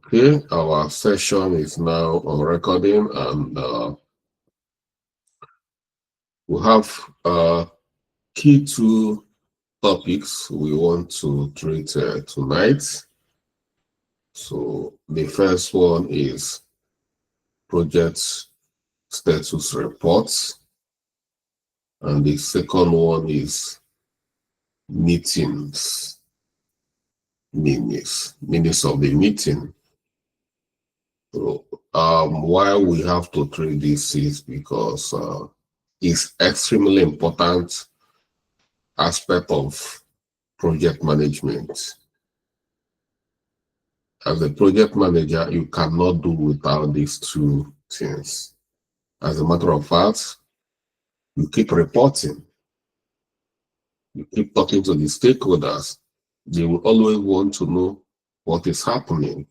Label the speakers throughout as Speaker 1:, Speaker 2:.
Speaker 1: Okay, our session is now on recording, and we have key two topics we want to treat tonight. So the first one is project status reports, and the second one is minutes of the meeting. So why we have to treat this is because it's extremely important aspect of project management. As a project manager, you cannot do without these two things. As a matter of fact, you keep reporting, you keep talking to the stakeholders. They will always want to know what is happening.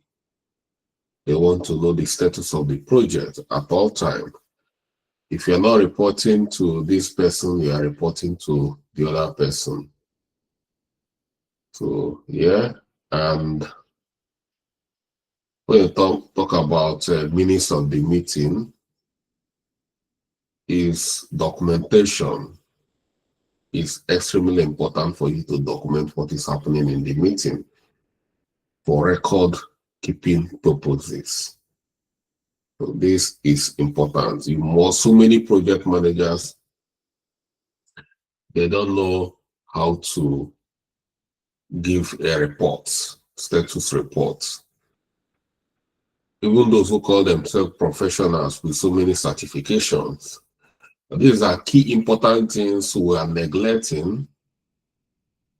Speaker 1: They want to know the status of the project at all time. If you're not reporting to this person, you are reporting to the other person. So, yeah, and when you talk about minutes of the meeting, is documentation. Is extremely important for you to document what is happening in the meeting for record keeping purposes. So this is important. So many project managers, they don't know how to give a report, status report. Even those who call themselves professionals with so many certifications, these are key important things we are neglecting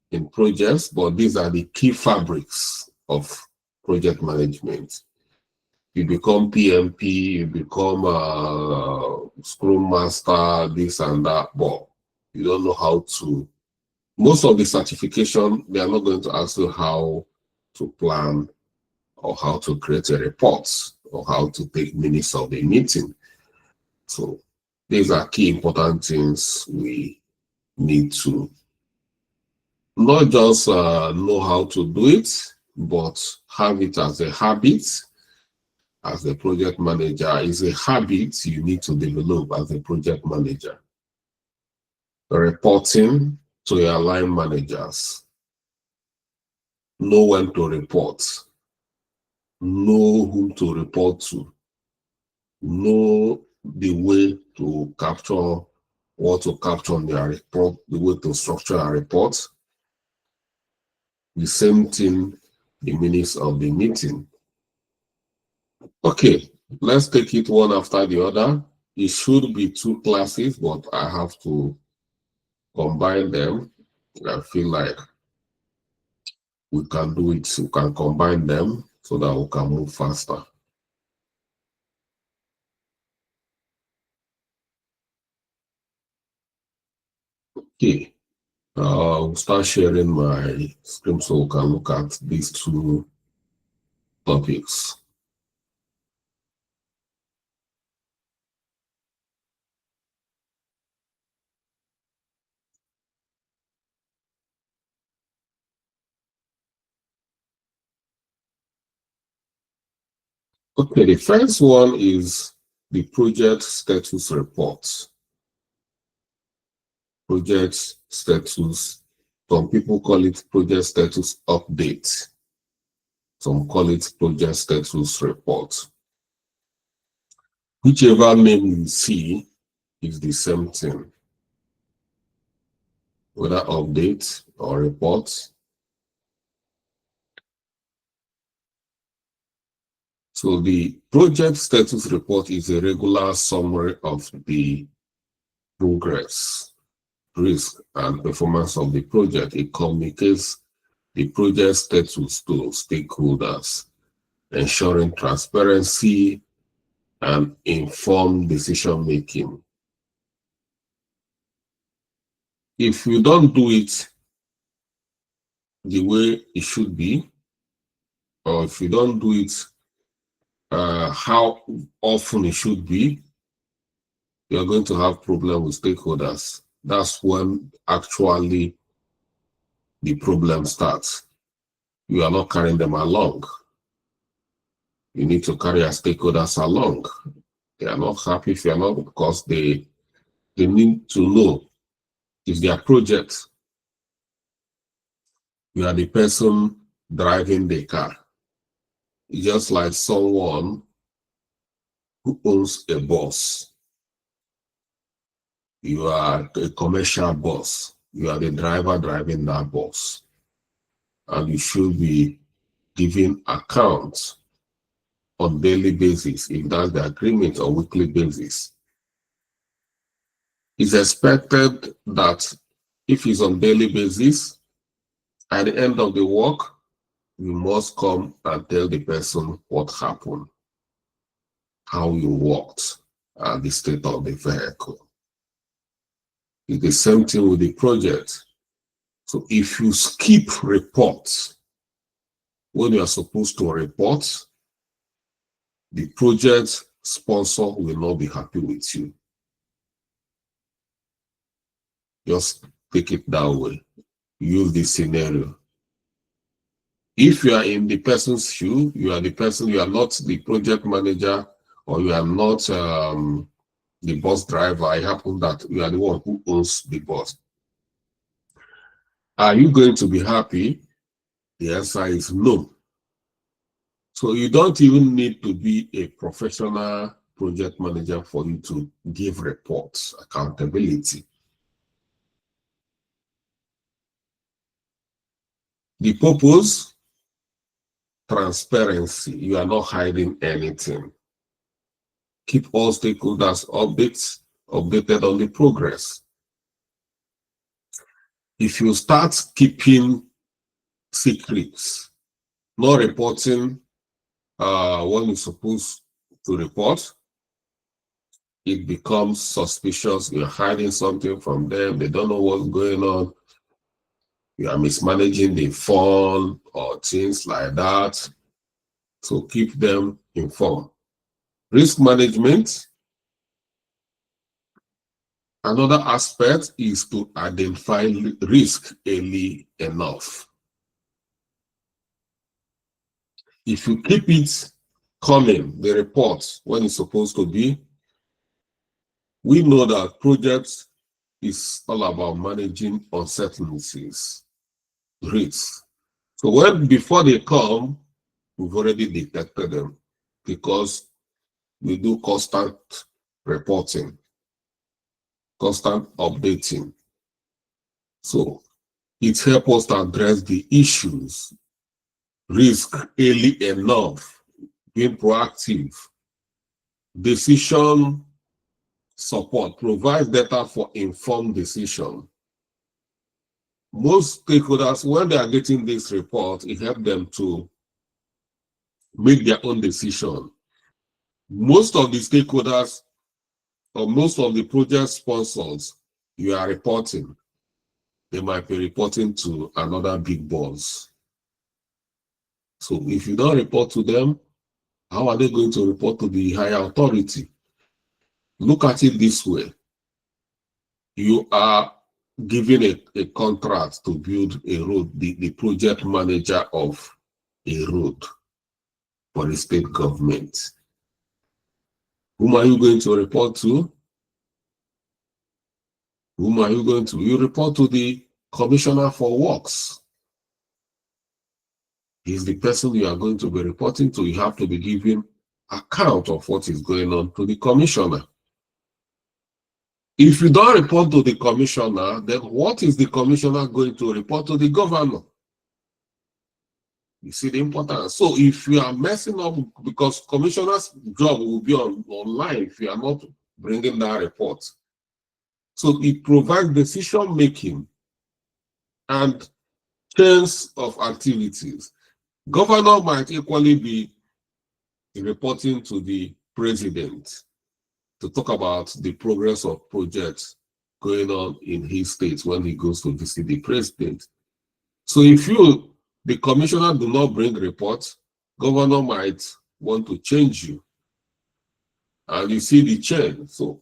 Speaker 1: in projects, but these are the key fabrics of project management. You become PMP, you become a Scrum Master, this and that, but you don't know how to. Most of the certification, they are not going to ask you how to plan or how to create a report or how to take minutes of a meeting. So these are key important things we need to not just know how to do it, but have it as a habit. As a project manager, is a habit you need to develop as a project manager. Reporting to your line managers. Know when to report. Know whom to report to. Know the way to capture what to capture on their report, the way to structure a report. The same thing, the minutes of the meeting. Okay, let's take it one after the other. It should be two classes, but I have to combine them. I feel like we can do it, we can combine them so that we can move faster. Okay, I'll start sharing my screen so we can look at these two topics. Okay, the first one is the project status report. Project status, some people call it project status update. Some call it project status report. Whichever name you see is the same thing, whether update or report. So the project status report is a regular summary of the progress, risk, and performance of the project. It communicates the project status to stakeholders, ensuring transparency and informed decision making. If you don't do it the way it should be, or if you don't do it how often it should be, you're going to have problem with stakeholders. That's when actually the problem starts. You are not carrying them along. You need to carry your stakeholders along. They are not happy if you are not, because they need to know if their project, you are the person driving the car. It's just like someone who owns a bus. You are a commercial bus. You are the driver driving that bus. And you should be giving accounts on daily basis, if that's the agreement, or weekly basis. It's expected that if it's on daily basis, at the end of the work, you must come and tell the person what happened, how you worked, and the state of the vehicle. It's the same thing with the project. So if you skip reports when you are supposed to report, the project sponsor will not be happy with you. Just take it that way. Use this scenario. If you are in the person's shoe, you are the person, you are not the project manager, or you are not the bus driver. It happens that you are the one who owns the bus. Are you going to be happy? The answer is no. So you don't even need to be a professional project manager for you to give reports, accountability. The purpose, transparency. You are not hiding anything. Keep all stakeholders updated on the progress. If you start keeping secrets, not reporting when you're supposed to report, it becomes suspicious. You're hiding something from them. They don't know what's going on. You are mismanaging the fund or things like that. So keep them informed. Risk management. Another aspect is to identify risk early enough. If you keep it coming, the report, when it's supposed to be, we know that projects is all about managing uncertainties, risks. So before they come, we've already detected them, because we do constant reporting, constant updating. So it helps us to address the issues, risk early enough, being proactive. Decision support provides data for informed decision. Most stakeholders, when they are getting this report, it helps them to make their own decision. Most of the stakeholders, or most of the project sponsors you are reporting, they might be reporting to another big boss. So if you don't report to them, how are they going to report to the higher authority? Look at it this way. You are given a contract to build a road, the project manager of a road for the state government. Whom are you going to report to? Whom are you going to? You report to the commissioner for works. He's the person you are going to be reporting to. You have to be giving account of what is going on to the commissioner. If you don't report to the commissioner, then what is the commissioner going to report to the governor? You see the importance. So if you are messing up, because commissioner's job will be online if you are not bringing that report. So it provides decision making and chains of activities. Governor might equally be reporting to the president to talk about the progress of projects going on in his state when he goes to visit the president. So if the commissioner do not bring reports, governor might want to change you. And you see the chain. So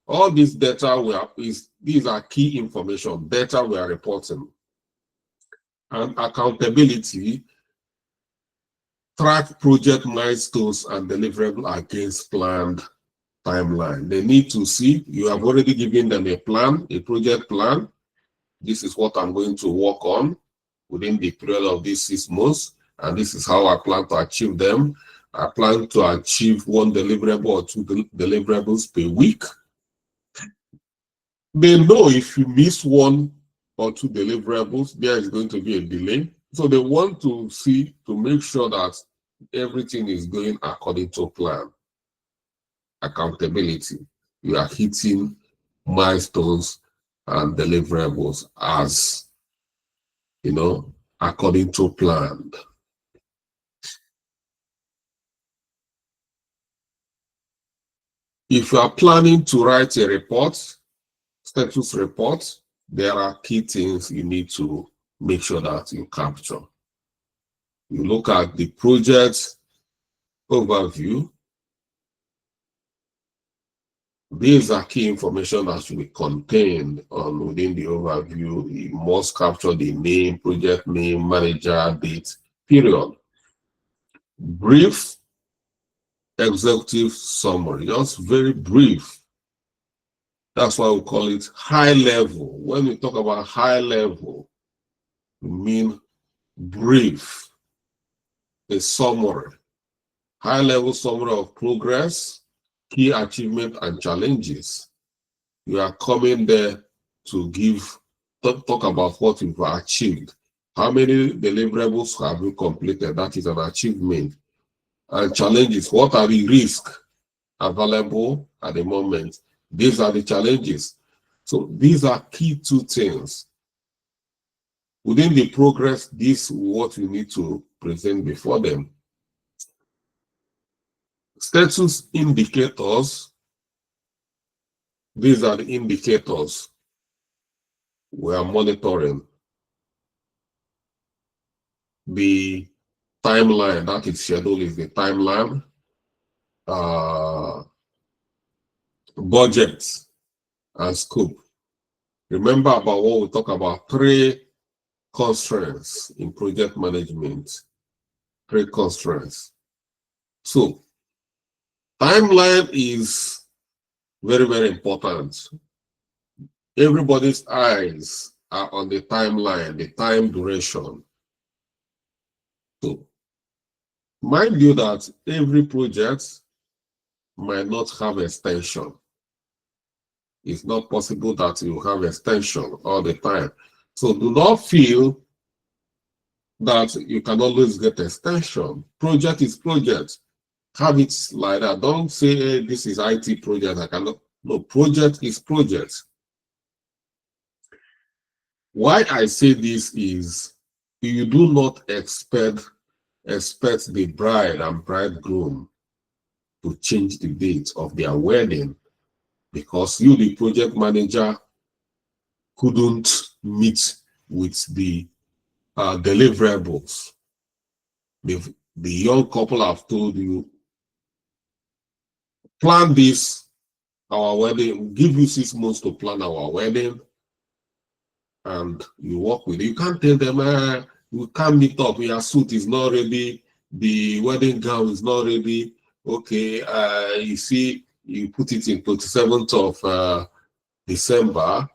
Speaker 1: all this data these are key information, data we are reporting. And accountability, track project milestones and deliverable against planned timeline. They need to see you have already given them a plan, a project plan. This is what I'm going to work on within the period of these 6 months, and this is how I plan to achieve them. I plan to achieve 1 deliverable or 2 deliverables per week. They know if you miss 1 or 2 deliverables, there is going to be a delay. So they want to see to make sure that everything is going according to plan. Accountability. You are hitting milestones and deliverables as, according to plan. If you are planning to write a report, status report, there are key things you need to make sure that you capture. You look at the project overview. These are key information that should be contained within the overview. You must capture the name, project name, manager, date, period. Brief executive summary, just very brief. That's why we call it high level. When we talk about high level, we mean brief, a summary, high level summary of progress, key achievement and challenges. You are coming there to talk about what you've achieved. How many deliverables have you completed? That is an achievement. And challenges, what are the risks available at the moment? These are the challenges. So these are key 2 things. Within the progress, this is what you need to present before them. Status indicators. These are the indicators we are monitoring. The timeline, that is schedule, is the timeline. Budget and scope. Remember about what we talk about, 3 constraints in project management. 3 constraints. So, timeline is very, very important. Everybody's eyes are on the timeline, the time duration. So, mind you that every project might not have extension. It's not possible that you have extension all the time. So do not feel that you can always get extension. Project is project. Have it like that. Don't say, hey, this is IT project. I cannot. No, project is project. Why I say this is you do not expect the bride and bridegroom to change the date of their wedding because you, the project manager, couldn't meet with the deliverables. The young couple have told you, plan this, our wedding, give you 6 months to plan our wedding, and you work with it. You can't tell them, we can't meet up, your suit is not ready, the wedding gown is not ready. Okay, you see, you put it in 27th of December.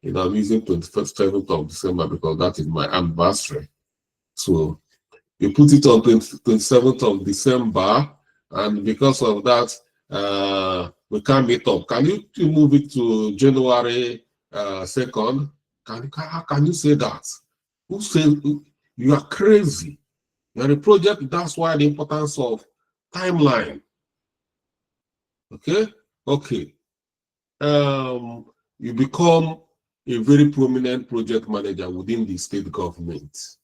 Speaker 1: I'm using 27th of December because that is my anniversary. So you put it on 27th of December, and because of that, we can't meet up. Can you move it to January 2nd? How can you say that? Who says you are crazy? You're a project. That's why the importance of timeline. Okay. You become a very prominent project manager within the state government,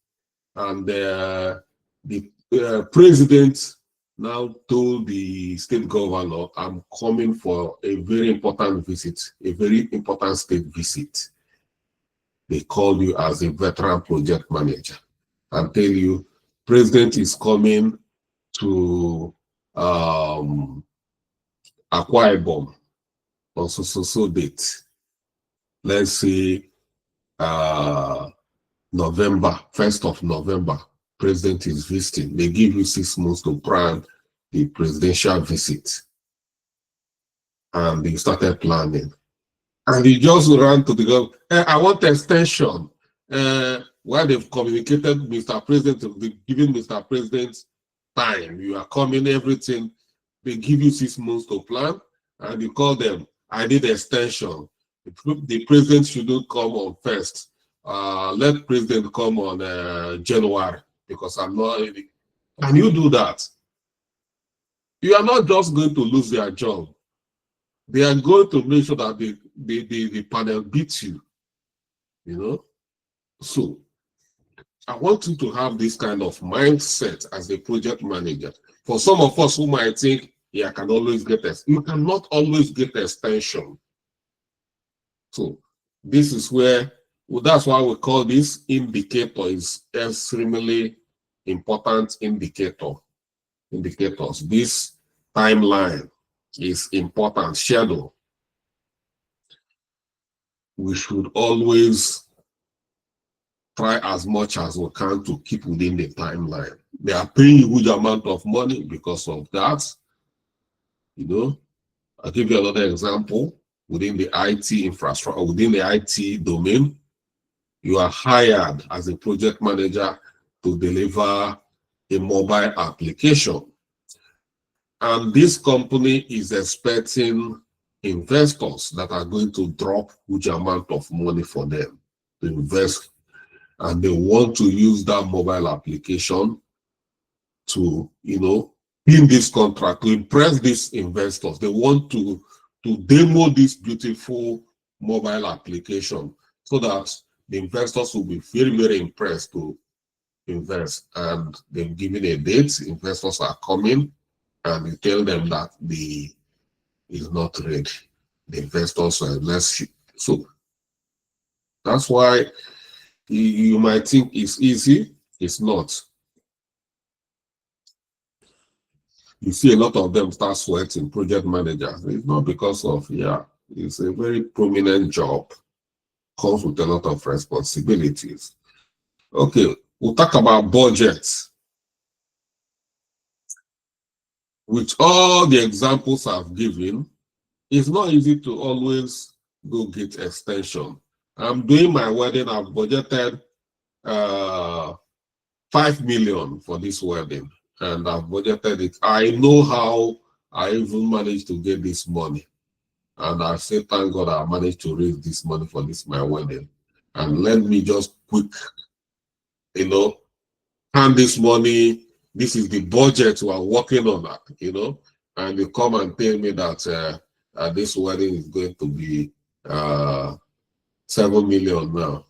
Speaker 1: and the president now told the state governor, I'm coming for a very important visit, a very important state visit. They call you as a veteran project manager and tell you, president is coming to Akwa Ibom on so date. Let's say November, 1st of November president is visiting. They give you 6 months to plan the presidential visit. And they started planning. And he just ran to the government. I want extension. While they've communicated, Mr. President, they've given Mr. President time. You are coming, everything. They give you 6 months to plan. And you call them, I need extension. The president shouldn't come on first. Let president come on January, because I'm not. Can you do that? You are not just going to lose their job. They are going to make sure that the panel beats you. You know? So I want you to have this kind of mindset as a project manager. For some of us who might think, yeah, I can always get this. You cannot always get extension. So this is where, well, that's why we call this indicator is extremely important indicators. This timeline is important. Schedule. We should always try as much as we can to keep within the timeline. They are paying a huge amount of money because of that. You know, I'll give you another example. Within the IT infrastructure, within the IT domain, you are hired as a project manager to deliver a mobile application. And this company is expecting investors that are going to drop huge amount of money for them to invest. And they want to use that mobile application to, you know, in this contract, to impress these investors. They want to demo this beautiful mobile application so that the investors will be very, very impressed to invest. And they've given a date, investors are coming, and you tell them that is not ready. The investors are less. So that's why you might think it's easy. It's not. You see a lot of them start sweating, project managers. It's not because of, yeah, it's a very prominent job, comes with a lot of responsibilities. Okay, we'll talk about budgets. With all the examples I've given, it's not easy to always go get extension. I'm doing my wedding, I've budgeted 5 million for this wedding, and I've budgeted it. I know how I even managed to get this money. And I say, thank God I managed to raise this money for this my wedding. And let me just quick, you know, hand this money. This is the budget we are working on that, you know. And you come and tell me that this wedding is going to be 7 million now.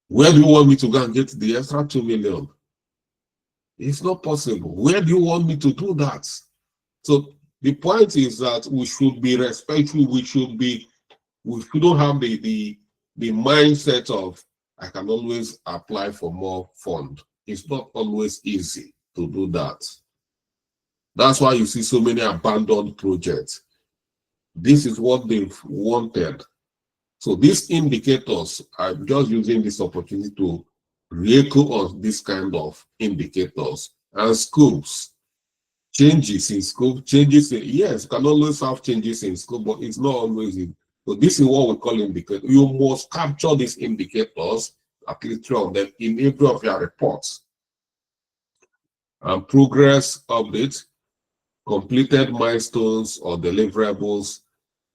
Speaker 1: Where do you want me to go and get the extra 2 million? It's not possible. Where do you want me to do that? So the point is that we should be respectful. We shouldn't have the mindset of I can always apply for more fund. It's not always easy to do that. That's why you see so many abandoned projects. This is what they've wanted. So these indicators, I'm just using this opportunity to re-echo on this kind of indicators and scopes. Changes in scope, changes in, yes, you can always have changes in scope, but it's not always in. So this is what we call indicators. You must capture these indicators, at least 3 of them, in every of your reports. And progress updates, completed milestones or deliverables,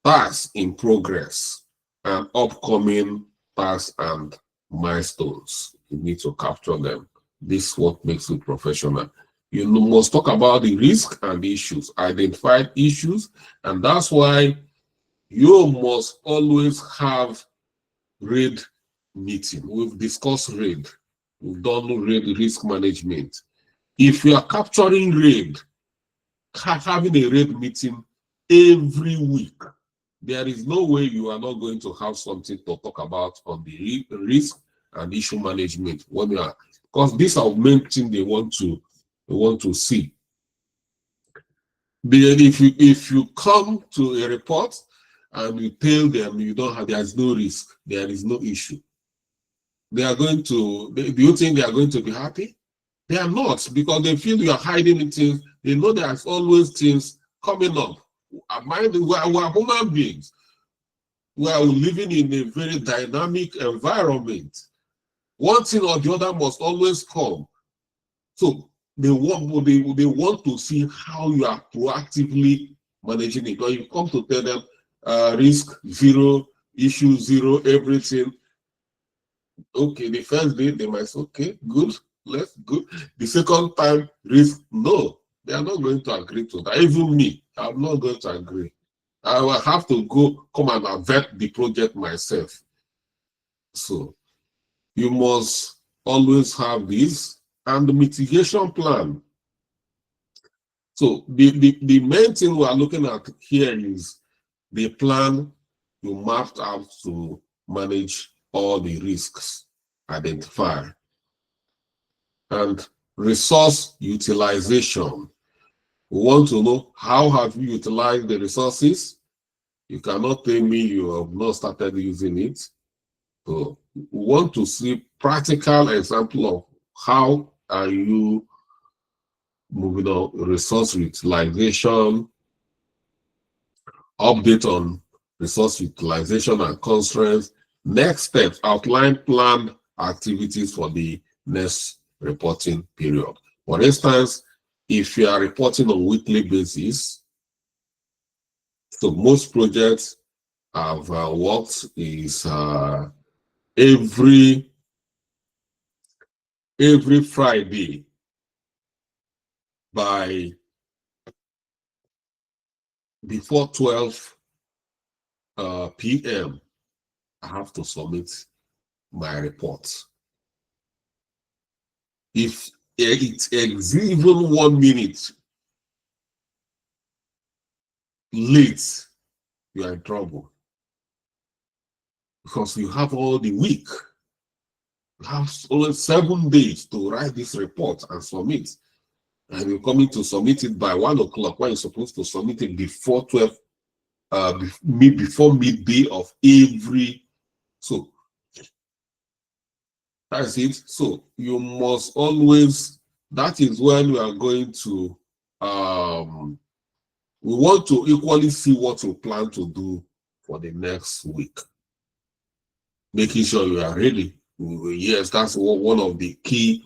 Speaker 1: tasks in progress, and upcoming tasks and milestones. You need to capture them. This is what makes you professional. You must talk about the risk and the issues, identify issues, and that's why you must always have RAID meeting. We've discussed RAID. We've done RAID, risk management. If you are capturing RAID, having a RAID meeting every week, there is no way you are not going to have something to talk about on the risk and issue management when you are, because these are main things they want to see. Then if you come to a report and you tell them you don't have, there is no risk, there is no issue, they are going to, do you think they are going to be happy? They are not, because they feel you are hiding things. They know there's always things coming up. Mind, we are human beings. We are living in a very dynamic environment. One thing or the other must always come. So they want to see how you are proactively managing it. When you come to tell them risk zero, issue zero, everything. Okay, the first day they might say, okay, good, let's go. The second time, risk, no, they are not going to agree to that. Even me, I'm not going to agree. I will have to come and vet the project myself. So you must always have this and the mitigation plan. So the main thing we are looking at here is the plan you mapped out to manage all the risks identified. And resource utilization. We want to know how have you utilized the resources. You cannot tell me you have not started using it. So we want to see practical example of how are you moving on resource utilization, update on resource utilization and constraints. Next steps, outline planned activities for the next reporting period. For instance, if you are reporting on weekly basis, so most projects have worked is every Friday by before 12 p.m. I have to submit my report. If it's even 1 minute late, you are in trouble. Because you have all the week. You have only 7 days to write this report and submit. And you're coming to submit it by 1 o'clock when you're supposed to submit it before 12, before midday of every. So that's it. So you must always, that is when we are going to, we want to equally see what you plan to do for the next week. Making sure you are ready. Yes, that's one of the key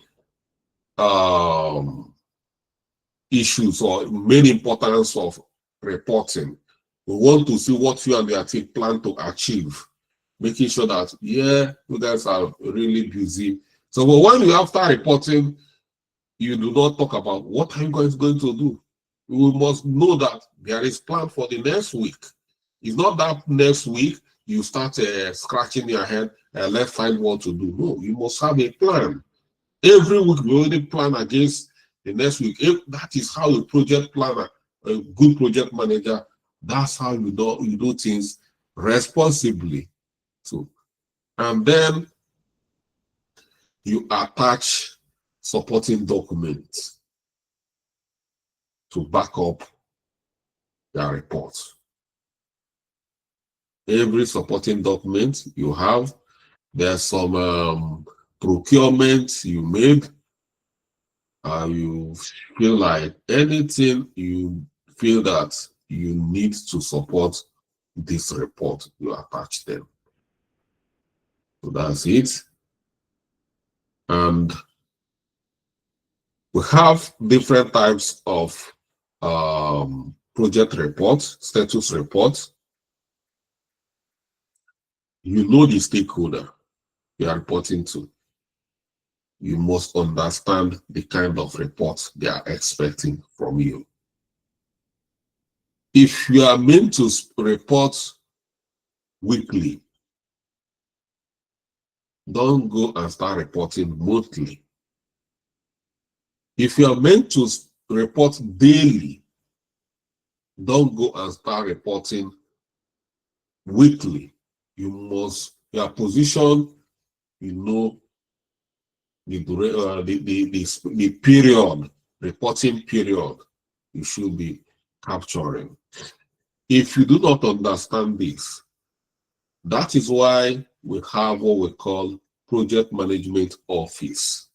Speaker 1: issues or main importance of reporting. We want to see what you and your team plan to achieve. Making sure that, yeah, you guys are really busy. So but when you after reporting, you do not talk about what are you guys going to do. We must know that there is plan for the next week. It's not that next week you start scratching your head and let's find what to do. No, you must have a plan. Every week we already plan against the next week. If that is how a project planner, a good project manager, that's how you do things responsibly. So, and then you attach supporting documents to back up your report. Every supporting document you have, there's some procurement you made. You feel like anything you feel that you need to support this report, you attach them. So that's it. And we have different types of project reports, status reports. You know the stakeholder you are reporting to. You must understand the kind of reports they are expecting from you. If you are meant to report weekly, don't go and start reporting monthly. If you are meant to report daily, don't go and start reporting weekly. You must, your position, you know, the period, reporting period you should be capturing. If you do not understand this, that is why we have what we call project management office.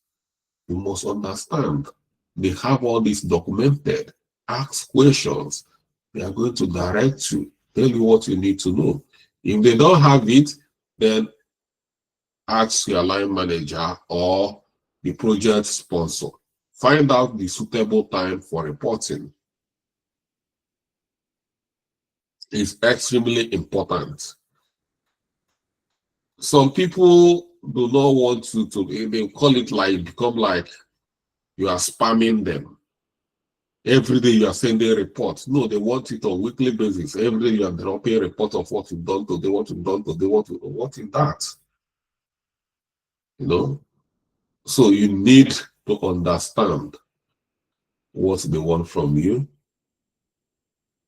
Speaker 1: You must understand they have all this documented. Ask questions. They are going to direct you, tell you what you need to know. If they don't have it, then ask your line manager or the project sponsor. Find out the suitable time for reporting. It's extremely important. Some people do not want to they call it like, become like you are spamming them. Every day you are sending reports. No, they want it on weekly basis. Every day you are dropping a report of what you've done today, what you've done today, what is that? You know? So you need to understand what they want from you.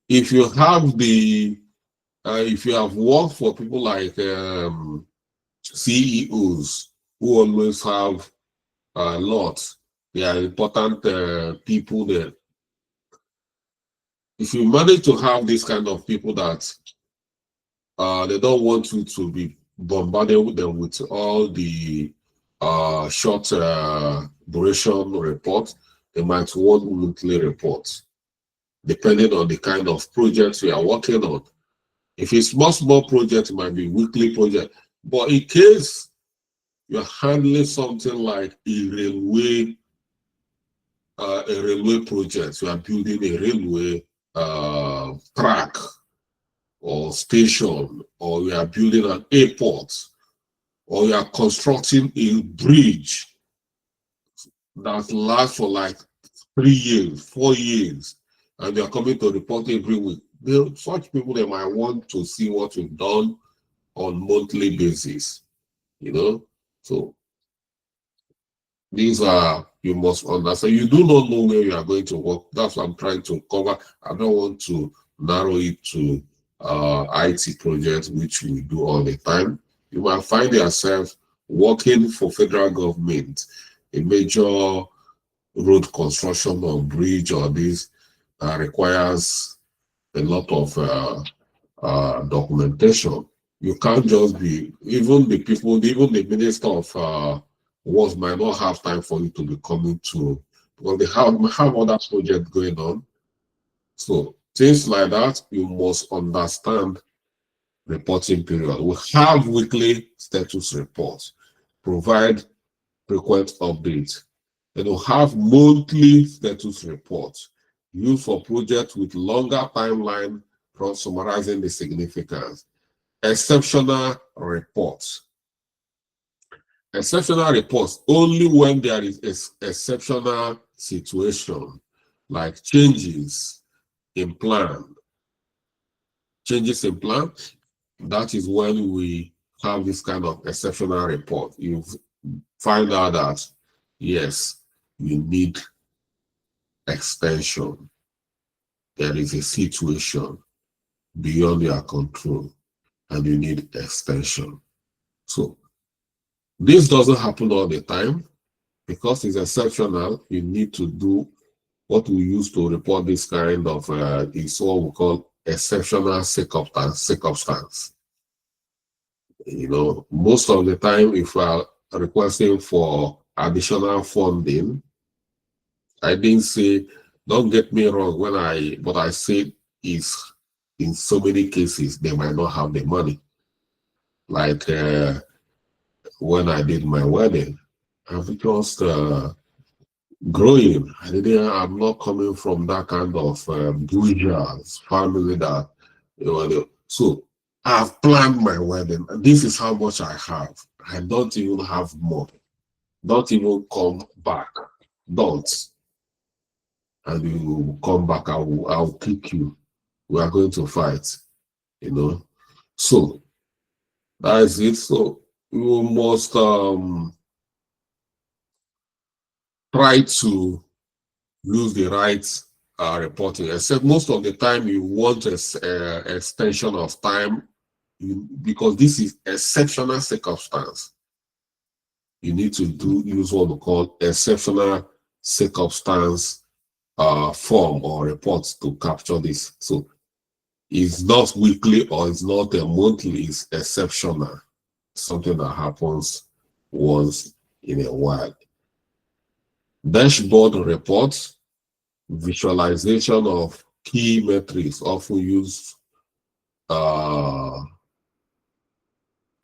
Speaker 1: If you have if you have worked for people like CEOs who always have a lot, they are important people there. If you manage to have this kind of people that they don't want you to be bombarded with them with all the short duration reports, they might want weekly reports, depending on the kind of projects you are working on. If it's small project, it might be weekly project. But in case you're handling something like a railway project, you are building a railway track or station, or you are building an airport, or you are constructing a bridge that lasts for like 3 years, 4 years, and they are coming to report every week. Such people, they might want to see what you've done on monthly basis, you know. So these are, you must understand. You do not know where you are going to work. That's what I'm trying to cover. I don't want to narrow it to IT projects, which we do all the time. You might find yourself working for federal government, a major road construction or bridge or this requires a lot of documentation. You can't just be, even the people, even the Minister of Works might not have time for you to be coming to, because they have other projects going on. So things like that, you must understand reporting period. We have weekly status reports, provide frequent updates. Then we have monthly status reports used for projects with longer timeline from summarizing the significance. Exceptional reports. Exceptional reports only when there is exceptional situation, like changes in plan. Changes in plan, that is when we have this kind of exceptional report. You find out that, yes, you need extension. There is a situation beyond your control and you need extension. So this doesn't happen all the time because it's exceptional. You need to do what we use to report this kind of is what we call exceptional circumstance. You know, most of the time, if we are requesting for additional funding, I didn't say, don't get me wrong, but I said is in so many cases they might not have the money. Like when I did my wedding, I've just growing. I'm not coming from that kind of bourgeois family that, you know, so I've planned my wedding. This is how much I have. I don't even have more. Don't even come back. Don't. And you come back, I'll kick you. We are going to fight, you know. So that is it. So you must try to use the right reporting, except most of the time you want extension of time because this is exceptional circumstance. You need to use what we call exceptional circumstance form or reports to capture this. So it's not weekly or it's not a monthly, it's exceptional. Something that happens once in a while. Dashboard reports, visualization of key metrics often used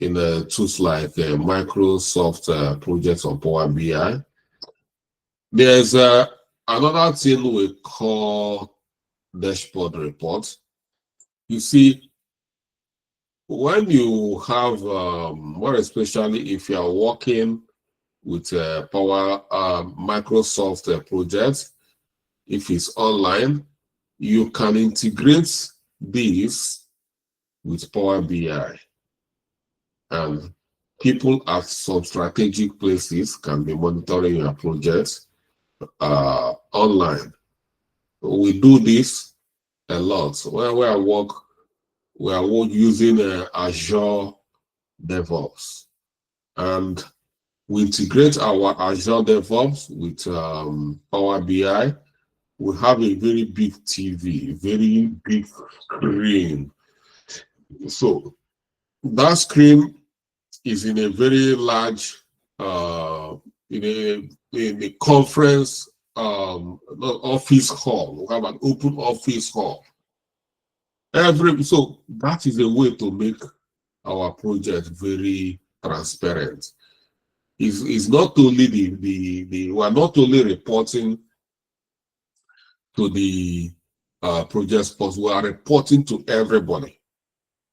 Speaker 1: in tools like Microsoft projects on Power BI. There's another thing we call dashboard reports. You see, when you have, more especially if you are working with Microsoft projects, if it's online, you can integrate this with Power BI. And people at some strategic places can be monitoring your projects online. We do this a lot. When we work, we are using Azure DevOps, and we integrate our Azure DevOps with Power BI. We have a very big TV, very big screen. So that screen is in a very large, in a conference office hall. We have an open office hall. So that is a way to make our project very transparent. It's not only we are not only reporting to the project sponsor, we are reporting to everybody.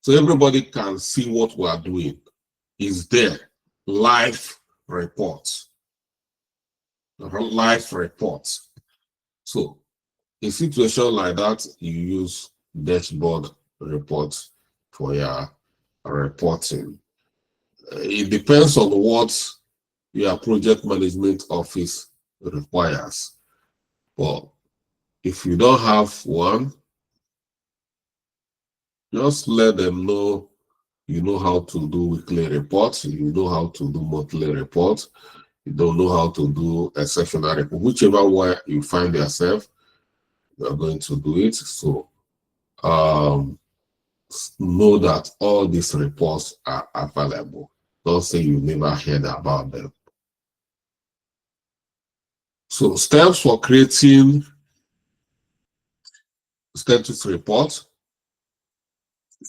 Speaker 1: So everybody can see what we are doing. Is there live reports. Live reports. So in situation like that, you use dashboard reports for your reporting. It depends on what your project management office requires. But if you don't have one, just let them know you know how to do weekly reports, you know how to do monthly reports, you don't know how to do exceptional report. Whichever way you find yourself, you are going to do it. So know that all these reports are available. Don't say you never heard about them. So steps for creating status report.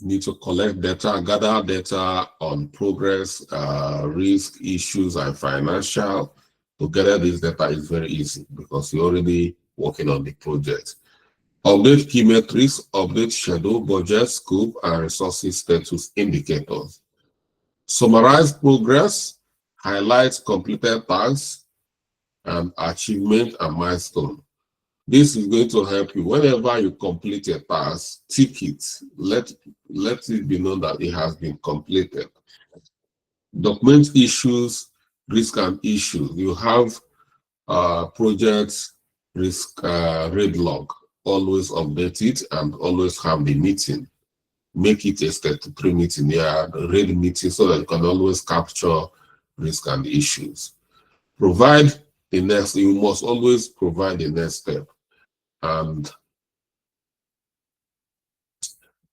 Speaker 1: You need to collect data, gather data on progress, risk, issues, and financial. To gather this data is very easy because you're already working on the project. Update key metrics, update schedule, budget, scope, and resources status indicators. Summarize progress, highlight completed tasks, and achievement and milestone. This is going to help you whenever you complete a task, tick it, let it be known that it has been completed. Document issues, risk and issues. You have project risk read log. Always update it and always have the meeting. Make it a statutory meeting, read meeting so that you can always capture risk and issues. Provide the next, you must always provide the next step. And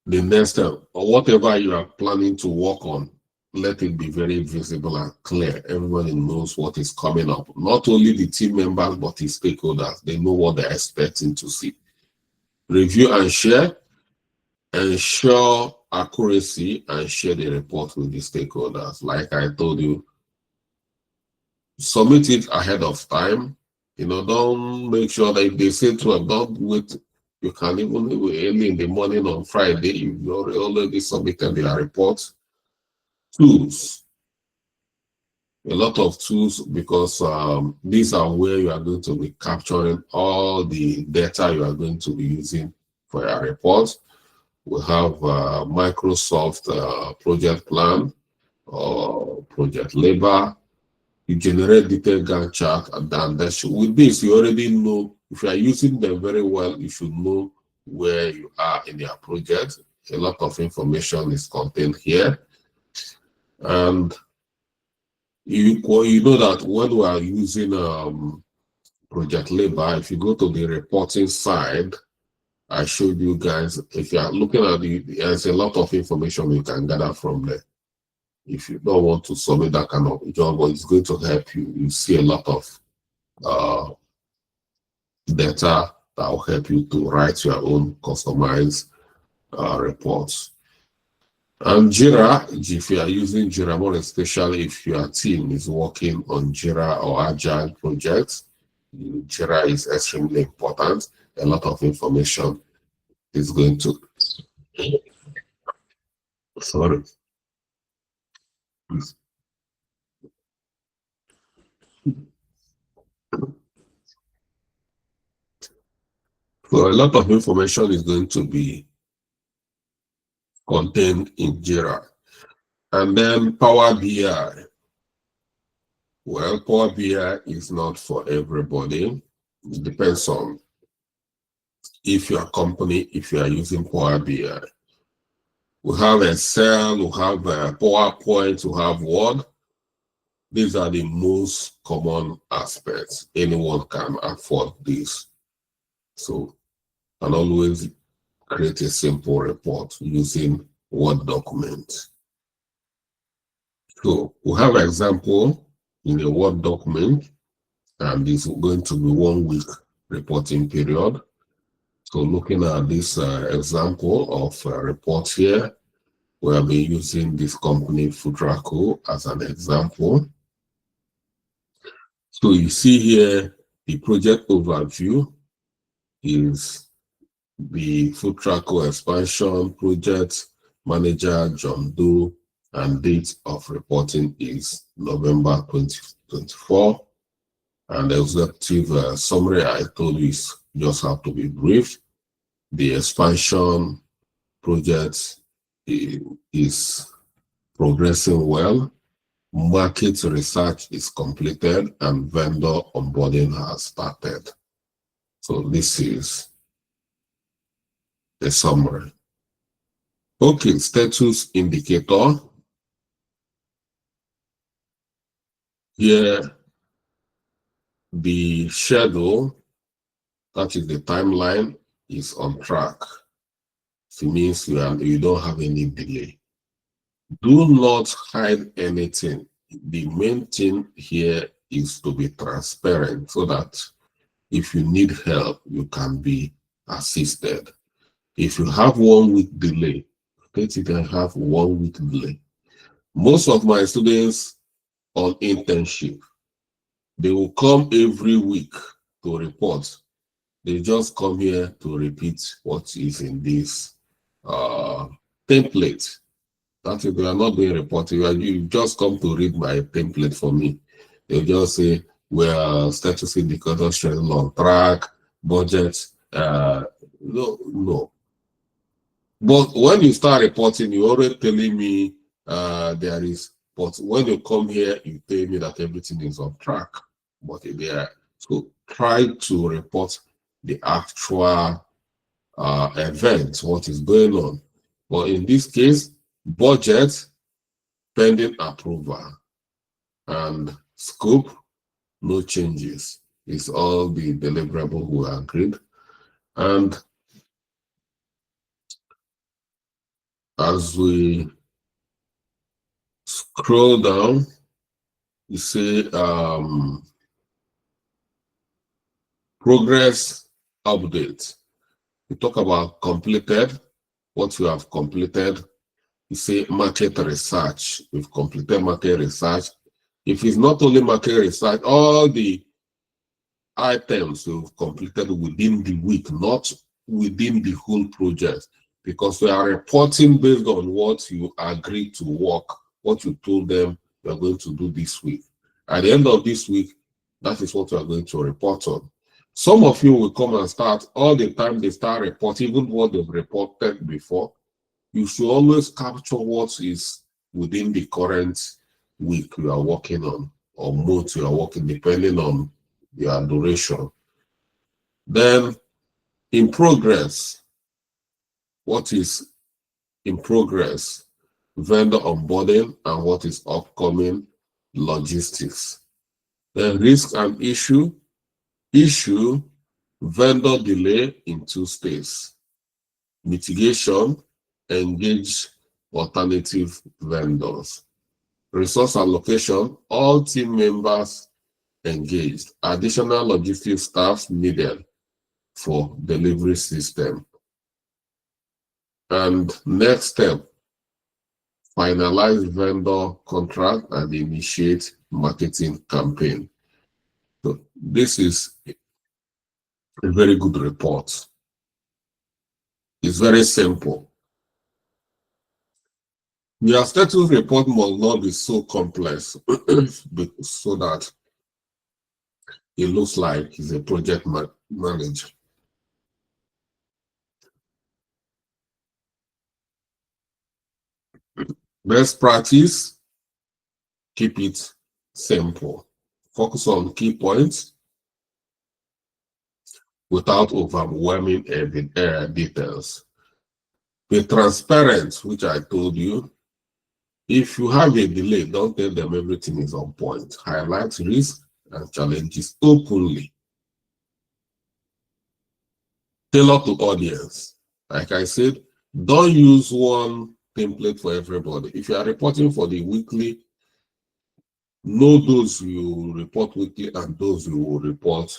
Speaker 1: the next step, or whatever you are planning to work on, let it be very visible and clear. Everybody knows what is coming up. Not only the team members, but the stakeholders. They know what they're expecting to see. Review and share. Ensure accuracy and share the report with the stakeholders. Like I told you, submit it ahead of time. Don't make sure that if they say to them, don't wait. You can even early in the morning on Friday, you've already submitted their report. Tools. A lot of tools because these are where you are going to be capturing all the data you are going to be using for your reports. We have Microsoft project plan or project labor. You generate detailed Gantt chart, and then with this, you already know if you are using them very well, you should know where you are in your project. A lot of information is contained here. And you know that when we are using project labor, if you go to the reporting side, I showed you guys, if you are looking at there's a lot of information you can gather from there. If you don't want to submit that kind of job, but it's going to help you. You see a lot of data that will help you to write your own customized reports. And Jira, if you are using Jira, more especially if your team is working on Jira or Agile projects, Jira is extremely important. A lot of information is going to, sorry. So a lot of information is going to be contained in Jira. And then Power BI. Well, Power BI is not for everybody. It depends on if your company, if you are using Power BI. We have Excel, we have PowerPoint, we have Word. These are the most common aspects. Anyone can afford this. So, and always create a simple report using Word document. So we have an example in a Word document, and this is going to be 1 week reporting period. So looking at this example of a report here, we have been using this company Futraco as an example. So you see here, the project overview is the Futraco expansion project manager John Doe, and date of reporting is November 2024. And the executive summary I told you is just have to be brief. The expansion project is progressing well. Market research is completed and vendor onboarding has started. So this is the summary. Okay, status indicator. Here, the schedule, that is the timeline, is on track. It means you don't have any delay. Do not hide anything. The main thing here is to be transparent so that if you need help, you can be assisted. If you have 1 week delay, you can have 1 week delay. Most of my students on internship, they will come every week to report. They just come here to repeat what is in this template. That is, they are not doing reporting. You just come to read my template for me. They'll just say, well, status indicator showing on track, budget. No. But when you start reporting, you're already telling me there is, but when you come here, you tell me that everything is on track. But there, so try to report the actual event, what is going on. But in this case, budget, pending approval, and scope, no changes. It's all the deliverable we agreed. And as we scroll down, you see progress update. We talk about completed, what you have completed. You say market research. We've completed market research. If it's not only market research, all the items you've completed within the week, not within the whole project, because we are reporting based on what you agreed to work, what you told them you are going to do this week. At the end of this week, that is what we are going to report on. Some of you will come and start all the time they start reporting, even what they've reported before. You should always capture what is within the current week you are working on, or month you are working, depending on your duration. Then in progress, what is in progress? Vendor onboarding and what is upcoming, logistics. Then risk and issue, vendor delay in 2 stages. Mitigation, engage alternative vendors. Resource allocation, all team members engaged. Additional logistics staff needed for delivery system. And next step, finalize vendor contract and initiate marketing campaign. So this is a very good report. It's very simple. Your status report must not be so complex so that it looks like he's a project manager. Best practice, keep it simple. Focus on key points without overwhelming details. Be transparent, which I told you. If you have a delay, don't tell them everything is on point. Highlight risks and challenges openly. Tailor to audience. Like I said, don't use one template for everybody. If you are reporting for the weekly, know those you report weekly and those you will report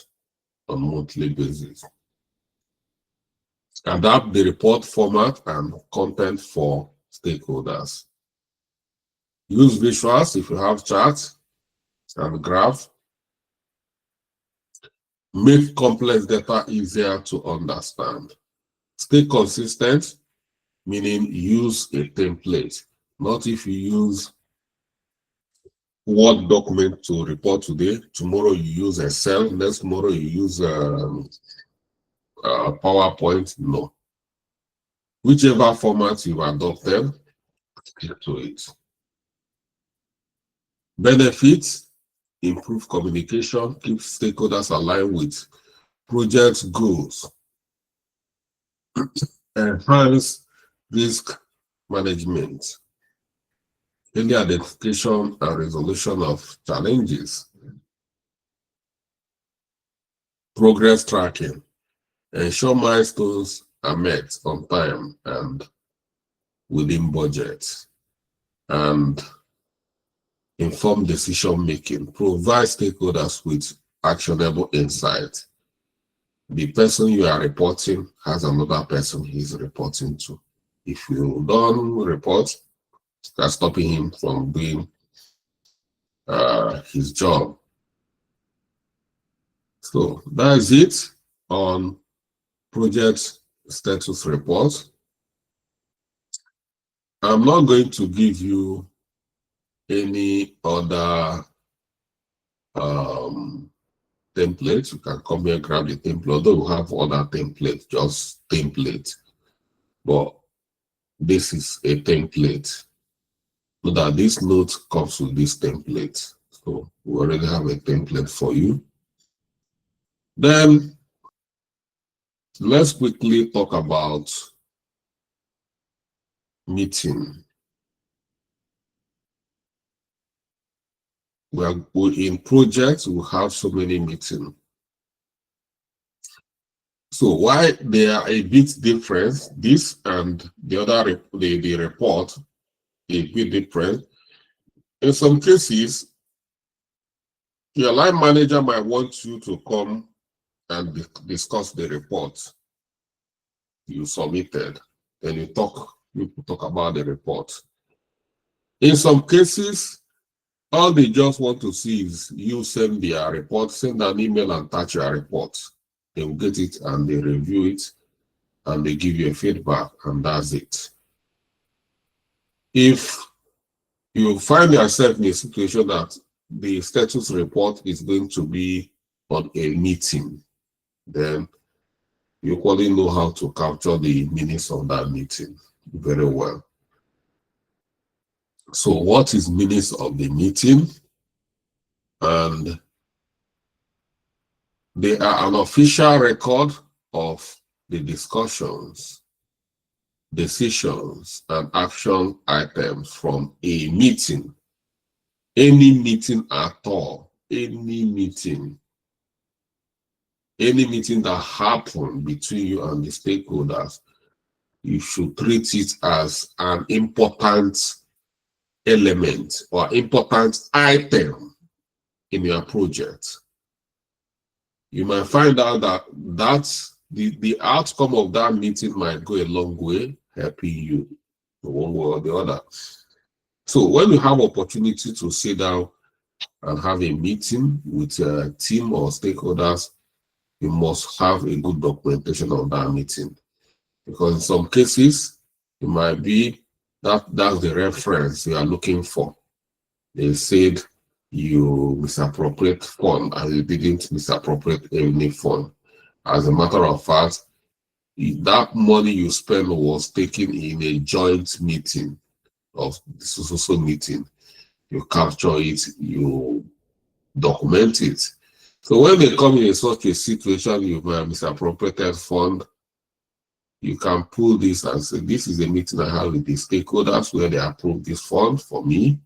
Speaker 1: on monthly basis. Adapt the report format and content for stakeholders. Use visuals if you have charts and graph. Make complex data easier to understand. Stay consistent, meaning use a template. Not if you use Word document to report today, tomorrow you use Excel, next tomorrow you use PowerPoint. No. Whichever format you've adopted, stick to it. Benefits, improve communication, keep stakeholders aligned with project goals, enhance risk management, early identification and resolution of challenges, progress tracking, ensure milestones are met on time and within budget, and informed decision making. Provide stakeholders with actionable insight. The person you are reporting has another person he's reporting to. If you don't report, that's stopping him from doing his job. So that's it on project status report. I'm not going to give you any other templates. You can come here and grab the template, although we have other templates, just template. But this is a template. So that this note comes with this template. So we already have a template for you. Then let's quickly talk about meeting. We in projects, we have so many meetings. So why they are a bit different, this and the other, the report, a bit different. In some cases, your line manager might want you to come and discuss the report you submitted. Then you talk about the report. In some cases, all they just want to see is you send their report, send an email and attach your report. They will get it and they review it and they give you a feedback, and that's it. If you find yourself in a situation that the status report is going to be on a meeting, then you equally know how to capture the minutes of that meeting very well. So what is minutes of the meeting? And they are an official record of the discussions, decisions, and action items from a meeting. Any meeting at all, any meeting that happened between you and the stakeholders, you should treat it as an important element or important item in your project, you might find out that the outcome of that meeting might go a long way helping you one way or the other. So when you have opportunity to sit down and have a meeting with a team or stakeholders, you must have a good documentation of that meeting. Because in some cases, it might be that's the reference you are looking for. They said you misappropriate fund and you didn't misappropriate any fund. As a matter of fact, that money you spent was taken in a joint meeting of the social meeting. You capture it, you document it. So when they come in such a situation, you have misappropriated fund, you can pull this and say, this is a meeting I have with the stakeholders where they approve this fund for me,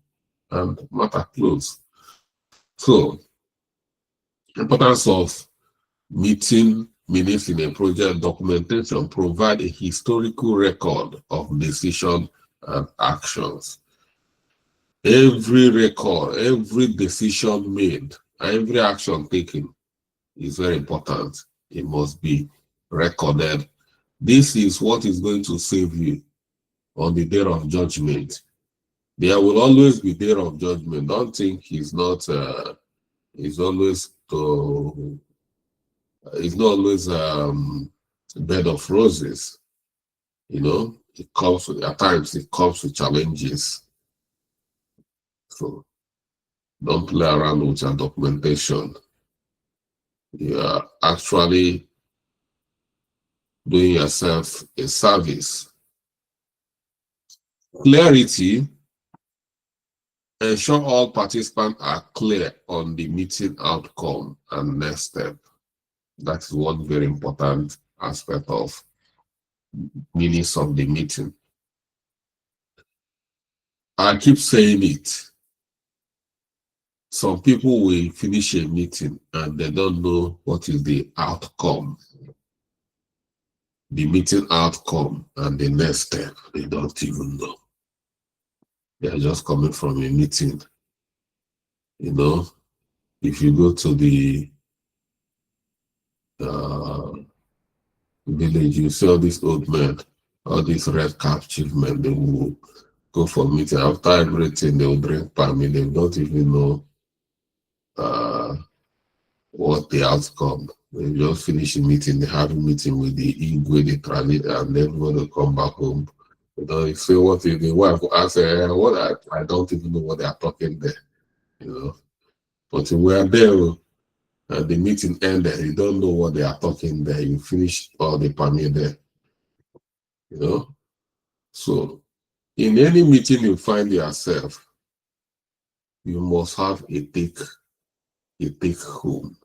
Speaker 1: and matter closed. So, importance of meeting minutes in a project documentation provide a historical record of decision and actions. Every record, every decision made, every action taken is very important. It must be recorded. This is what is going to save you on the day of judgment. There will always be day of judgment. Don't think it's not. It's always to. It's not always a bed of roses. You know, it comes with, at times it comes with challenges. So don't play around with your documentation. You are actually doing yourself a service. Clarity. Ensure all participants are clear on the meeting outcome and next step. That is one very important aspect of minutes of the meeting. I keep saying it. Some people will finish a meeting and they don't know what is the outcome, the meeting outcome and the next step. They don't even know. They are just coming from a meeting. You know, if you go to the village, you see all these old men, all these red cap chief men, they will go for meeting. After everything, they will drink palm. They don't even know what the outcome. They just finish a meeting, they have a meeting with the Igwe, the Trali, and then when they come back home, you know, you say what is the wife ask what I don't even know what they are talking there, you know. But we are there and the meeting ended, you don't know what they are talking there, you finish all the permit there. You know. So in any meeting you find yourself, you must have a take home.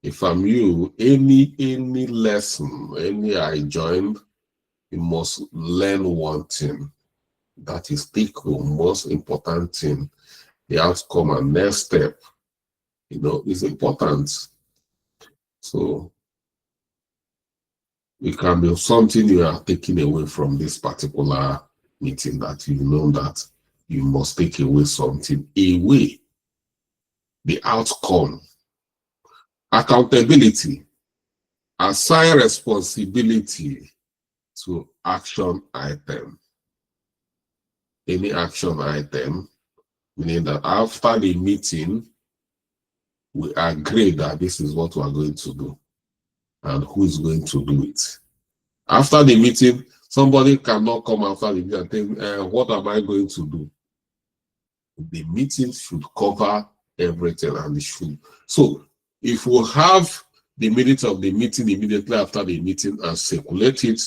Speaker 1: If I'm you, any lesson, any I joined, you must learn one thing. That is take home, most important thing. The outcome and next step, you know, is important. So it can be something you are taking away from this particular meeting that you know that you must take away something away. The outcome. Accountability. Assign responsibility to action item. Any action item, meaning that after the meeting, we agree that this is what we are going to do and who is going to do it. After the meeting, somebody cannot come after the meeting and think, what am I going to do? The meeting should cover everything and it should. So if we have the minutes of the meeting immediately after the meeting and circulate it,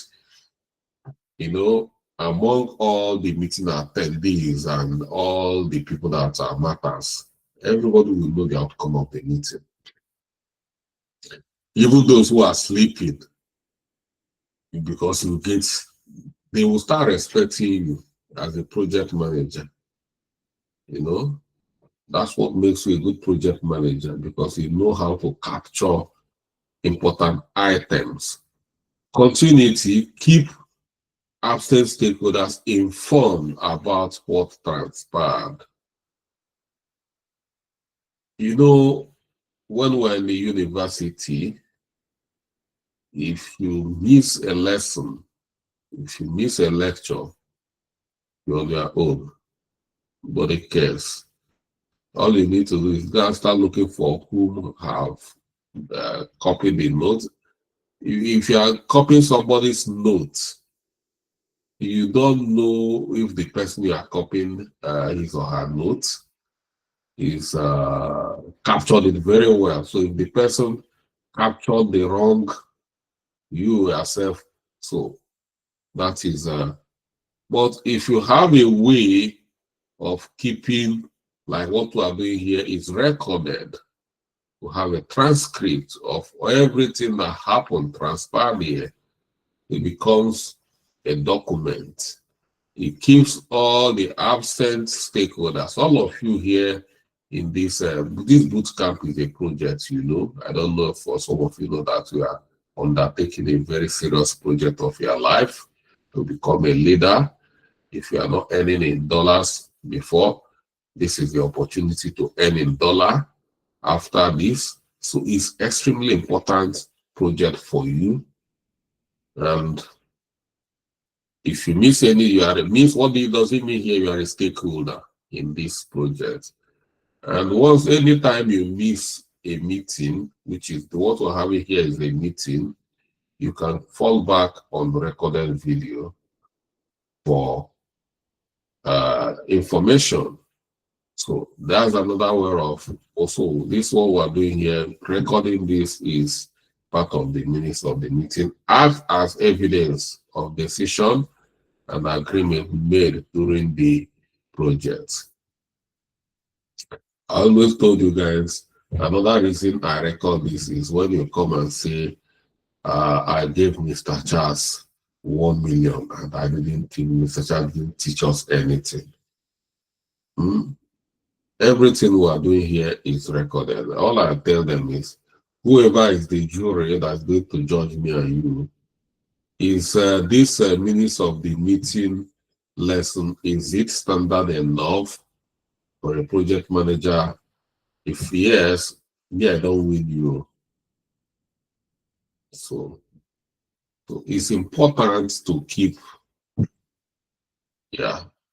Speaker 1: you know, among all the meeting attendees and all the people that are matters, everybody will know the outcome of the meeting. Even those who are sleeping, because they will start respecting you as a project manager. You know, that's what makes you a good project manager, because you know how to capture important items. Continuity, keep absent stakeholders informed about what transpired. You know, when we're in the university, if you miss a lesson, if you miss a lecture, you're on your own. Nobody cares. All you need to do is go and start looking for who have copied the note. If you are copying somebody's note, you don't know if the person you are copying his or her note is captured it very well. So if the person captured the wrong, you yourself, so that is but if you have a way of keeping, like what we are doing here is recorded, to have a transcript of everything that happened, transpired here, it becomes a document. It keeps all the absent stakeholders, all of you here in this boot camp is a project, you know. I don't know if for some of you know that we are undertaking a very serious project of your life to become a leader. If you are not earning in dollars before, this is the opportunity to earn in dollar after this. So it's extremely important project for you. And if you miss any, you are miss what does it mean here? You are a stakeholder in this project. And once anytime you miss a meeting, which is what we're having here is a meeting, you can fall back on the recorded video for information. So that's another way of also this what we're doing here. Recording this is part of the minutes of the meeting, act as evidence of decision and agreement made during the project. I always told you guys, another reason I record this is when you come and say, I gave Mr. Charles 1 million and I didn't think Mr. Charles didn't teach us anything. Everything we are doing here is recorded. All I tell them is, whoever is the jury that's going to judge me and you, is this minutes of the meeting lesson, is it standard enough for a project manager? If yes, me, I don't win you. So it's important to keep,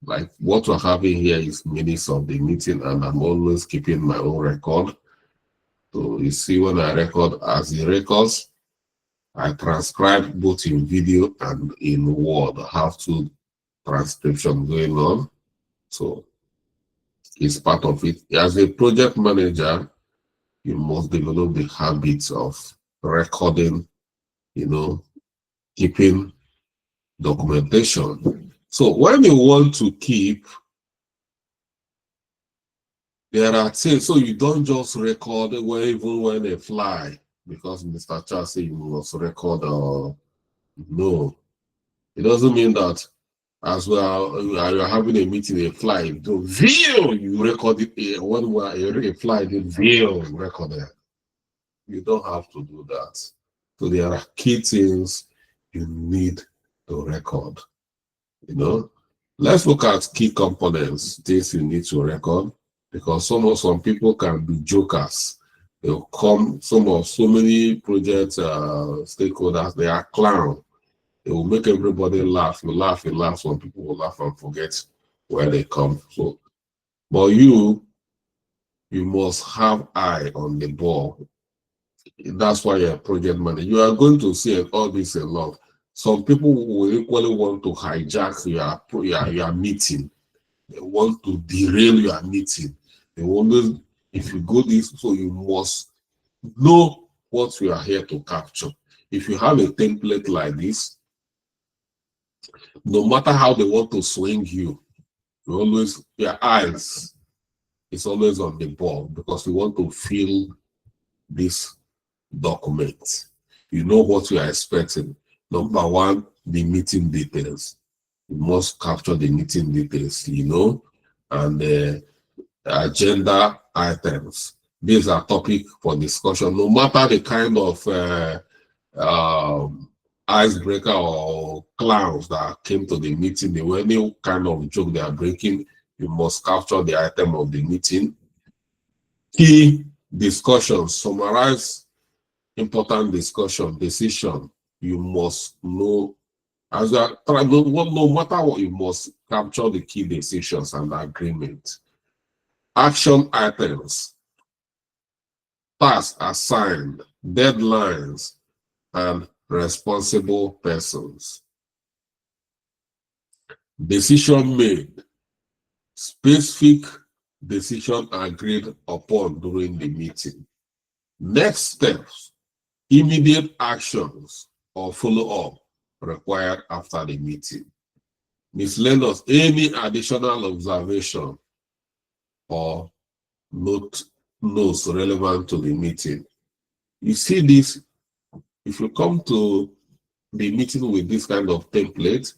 Speaker 1: like what we're having here is minutes of the meeting, and I'm always keeping my own record. So you see, when I record as the records, I transcribe both in video and in Word. I have two transcription going on. So it's part of it. As a project manager, you must develop the habits of recording, keeping documentation. So when you want to keep, there are things, so you don't just record even when they fly, because Mr. Charles said you must record, no. It doesn't mean that as well, you're having a meeting, a flight, do video, you record it. When a flight, you video, record it. You don't have to do that. So there are key things you need to record. Let's look at key components, things you need to record, because some people can be jokers. They'll come, so many project stakeholders, they are clown. It will make everybody laugh. You laugh. Some people will laugh and forget where they come. So, but you must have eye on the ball. That's why you're a project manager. You are going to see all this a lot. Some people will equally want to hijack your meeting. They want to derail your meeting. They want, if you go this, so you must know what you are here to capture. If you have a template like this, no matter how they want to swing you, your eyes is always on the ball, because you want to fill this document. You know what you are expecting. Number one, the meeting details. You must capture the meeting details, and the agenda items. These are topic for discussion, no matter the kind of icebreaker or clowns that came to the meeting. They were any kind of joke they are breaking. You must capture the item of the meeting. Key discussions, summarize important discussion, decision. You must know as a no matter what, you must capture the key decisions and agreement. Action items, tasks assigned, deadlines, and responsible persons. Decision made, specific decision agreed upon during the meeting. Next steps, immediate actions or follow-up required after the meeting. Miscellaneous, any additional observation or notes relevant to the meeting. You see this, if you come to the meeting with this kind of template,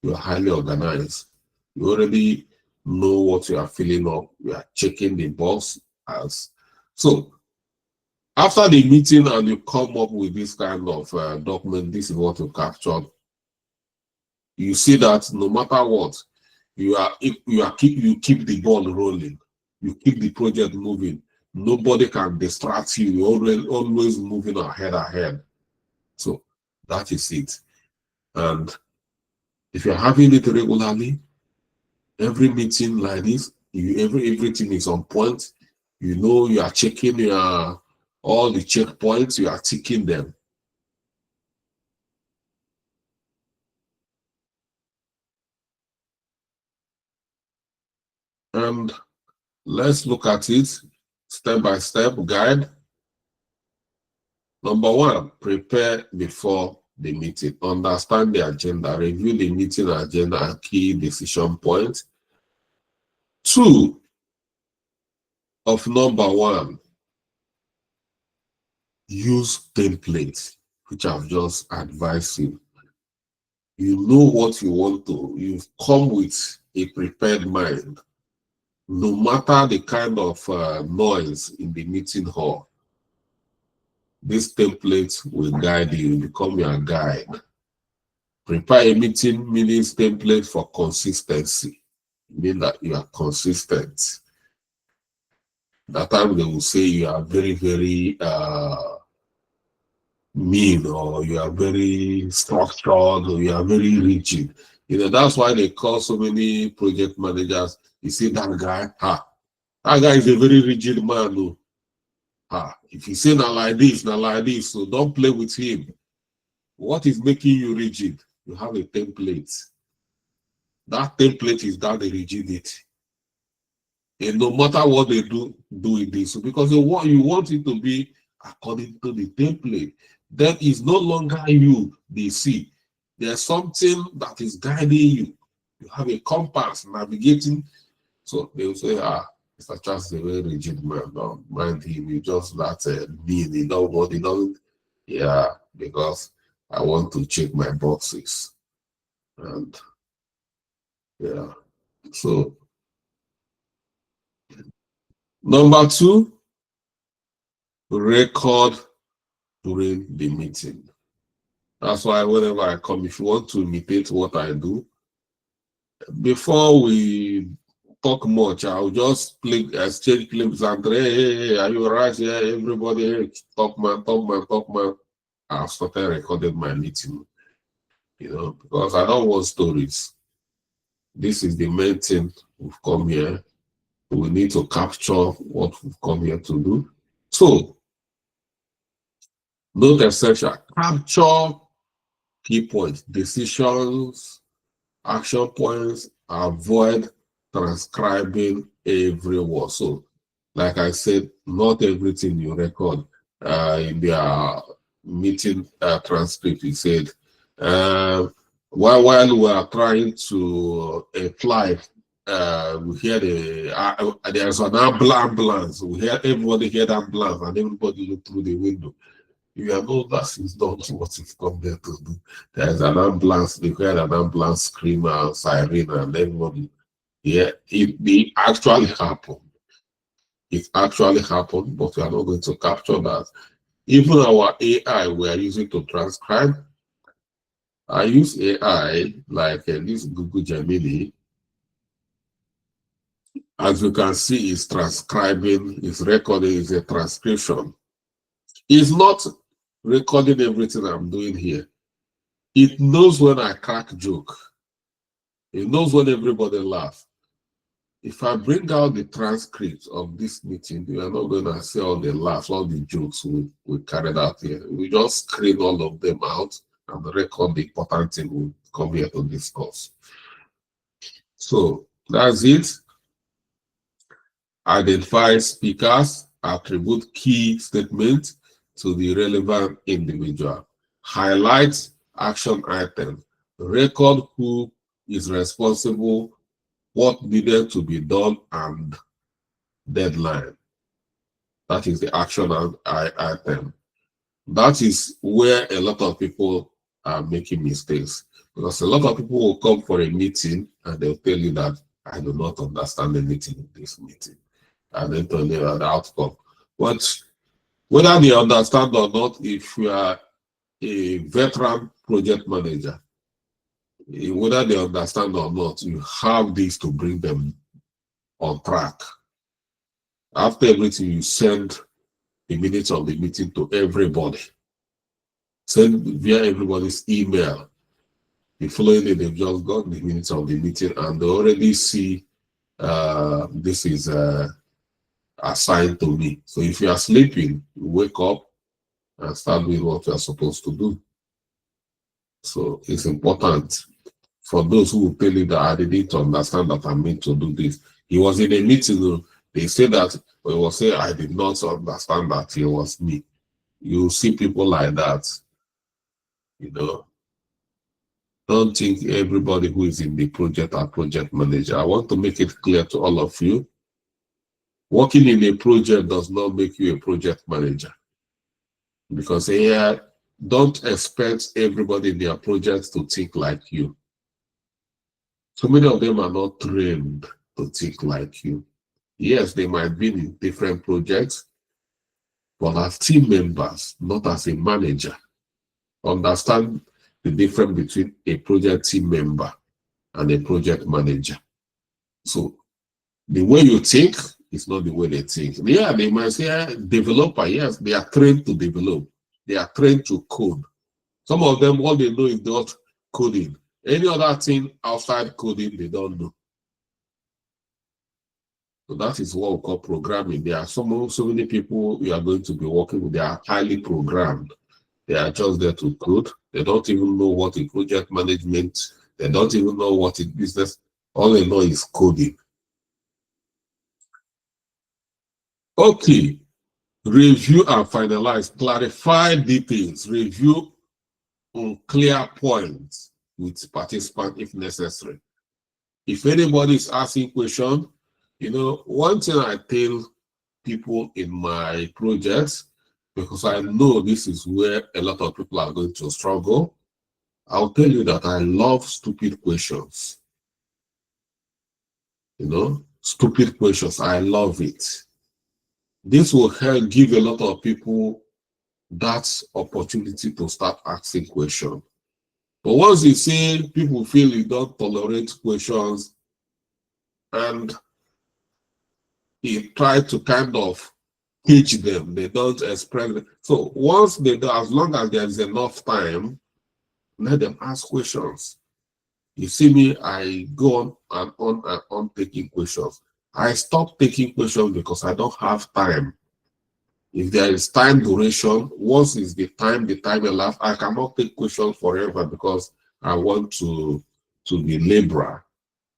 Speaker 1: you're highly organized. You already know what you are filling up. You are checking the box as. So after the meeting and you come up with this kind of document, this is what you captured. You see that no matter what, you keep the ball rolling. You keep the project moving. Nobody can distract you. You're always moving ahead. So that is it. And if you're having it regularly, every meeting like this, everything is on point. You know you are checking all the checkpoints, you are ticking them. And let's look at it step by step guide. Number one, prepare before the meeting. Understand the agenda. Review the meeting agenda and key decision points. Two, of number one, use templates, which I've just advised you. You know what you want to, you've come with a prepared mind. No matter the kind of noise in the meeting hall, this template will guide you, become your guide. Prepare a meeting minutes template for consistency. Mean that you are consistent. That time they will say you are very, very mean, or you are very structured, or you are very rigid. You know, that's why they call so many project managers. You see that guy, that guy is a very rigid man. No. If you say not like this, not like this, so don't play with him. What is making you rigid? You have a template. That template is that the rigidity. And no matter what they do it this. So because you want it to be according to the template. Then it's no longer you they see. There's something that is guiding you. You have a compass navigating. So they will say, Mr. Charles is a very rigid man. Don't mind him. You just that mean. You know what he doesn't. Yeah, because I want to check my boxes. And yeah. So number two, record during the meeting. That's why whenever I come, if you want to imitate what I do, before we talk much, I'll just exchange clips and hey, are you right here? Everybody, hey, talk man. I've started recording my meeting, because I don't want stories. This is the main thing we've come here. We need to capture what we've come here to do. So, note essential, capture key points, decisions, action points, avoid transcribing every word. So, like I said, not everything you record in their meeting transcript. You said, while we are trying to apply, we hear there's an ambulance. We hear everybody hear the ambulance, and everybody look through the window. You know that is not what you've come there to do. There's an ambulance, they heard an ambulance screamer, siren, and everybody. Yeah, it actually happened. It actually happened, but we are not going to capture that. Even our AI we are using to transcribe, I use AI like this Google Gemini. As you can see, it's transcribing, it's recording, it's a transcription. It's not recording everything I'm doing here. It knows when I crack joke. It knows when everybody laughs. If I bring out the transcript of this meeting, you are not going to see all the laughs, all the jokes we carried out here. We just screen all of them out and record the important thing we come here to discuss. So that's it. Identify speakers, attribute key statements to the relevant individual. Highlight action items. Record who is responsible, what needed to be done, and deadline. That is the action item. That is where a lot of people are making mistakes. Because a lot of people will come for a meeting and they'll tell you that I do not understand the meeting in this meeting. And then tell you the outcome. But whether they understand or not, if you are a veteran project manager, whether they understand or not, you have this to bring them on track. After everything, you send the minutes of the meeting to everybody. Send via everybody's email. The following day, they've just got the minutes of the meeting and they already see this is assigned to me. So if you are sleeping, you wake up and start doing what you are supposed to do. So it's important for those who will tell you that I didn't understand that I'm meant to do this. He was in a meeting, they say that, but he was saying, I did not understand that it was me. You see people like that, you know. Don't think everybody who is in the project are project manager. I want to make it clear to all of you. Working in a project does not make you a project manager. Because here, don't expect everybody in their projects to think like you. So many of them are not trained to think like you. Yes, they might be in different projects, but as team members, not as a manager. Understand the difference between a project team member and a project manager. So the way you think is not the way they think. Yeah, they might say developer, yes, they are trained to develop. They are trained to code. Some of them, all they know is not coding. Any other thing outside coding, they don't know. So that is what we call programming. There are so many people you are going to be working with. They are highly programmed. They are just there to code. They don't even know what is project management. They don't even know what is business. All they know is coding. Okay. Review and finalize. Clarify details. Review on clear points with participants if necessary. If anybody is asking questions, you know, one thing I tell people in my projects, because I know this is where a lot of people are going to struggle, I'll tell you that I love stupid questions. You know, stupid questions, I love it. This will help give a lot of people that opportunity to start asking questions. But once you say people feel you don't tolerate questions and you try to kind of teach them, they don't express it. So once they do, as long as there is enough time, let them ask questions. You see me, I go on and on taking questions. I stop taking questions because I don't have time. If there is time duration, once is the time elapsed, I cannot take questions forever because I want to be liberal.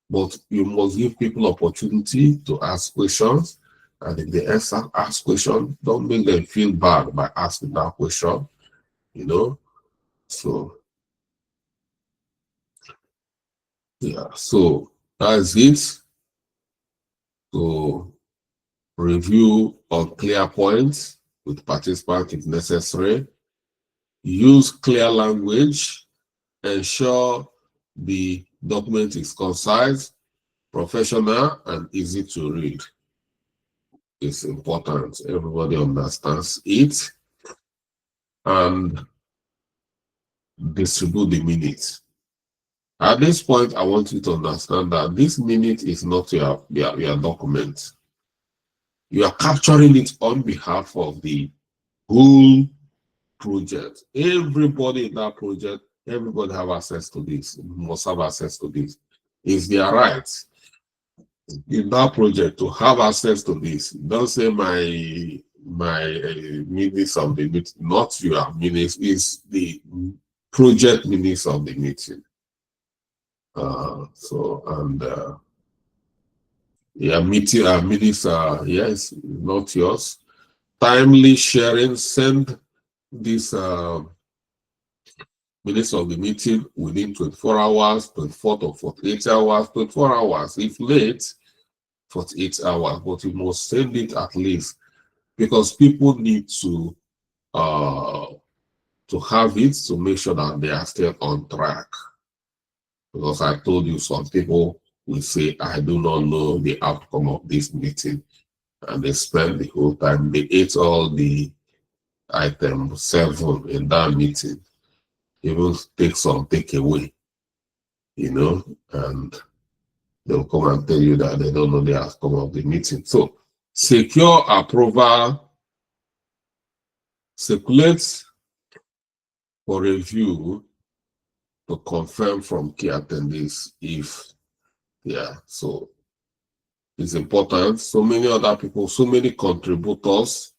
Speaker 1: But you must give people opportunity to ask questions. And if they ask questions, don't make them feel bad by asking that question, you know. So, yeah, so that's it. So, review on clear points with participants if necessary. Use clear language. Ensure the document is concise, professional, and easy to read. It's important. Everybody understands it. And distribute the minutes. At this point, I want you to understand that this minute is not your document. You are capturing it on behalf of the whole project. Everybody in that project, everybody have access to this, must have access to this. It's their right in that project to have access to this. Don't say my minutes of the meeting, not your minutes, is the project minutes of the meeting. Yeah, meeting minutes are, yes, not yours. Timely sharing, send this minutes of the meeting within 24 hours, 24 to 48 hours, 24 hours. If late, 48 hours, but you must send it at least, because people need to have it to make sure that they are still on track. Because I told you, some people will say, I do not know the outcome of this meeting. And they spend the whole time, they ate all the item 7 in that meeting, even take some takeaway, and they'll come and tell you that they don't know the outcome of the meeting. So, secure approval, circulate for review to confirm from key attendees so it's important. So many other people, so many contributors,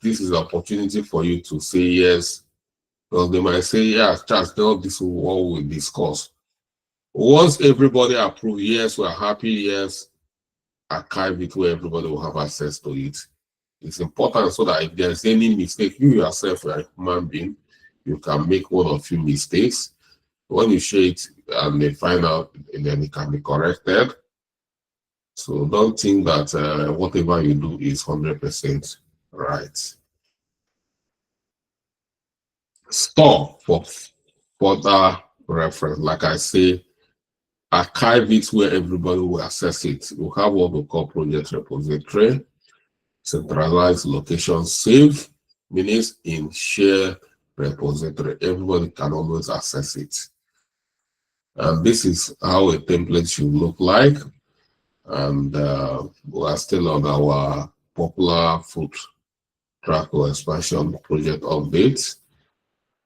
Speaker 1: this is an opportunity for you to say yes, because they might say, yeah, Charles, this is what we discuss. Once everybody approve, yes, we're happy, yes, archive it where everybody will have access to it. It's important so that if there's any mistake, you yourself are a human being, you can make one or few mistakes. When you share it and they find out, and then it can be corrected. So don't think that whatever you do is 100% right. Store for further reference. Like I say, archive it where everybody will access it. We have what we call project repository, centralized location save, means in share repository. Everybody can always access it. And this is how a template should look like. And we are still on our popular food track or expansion project updates.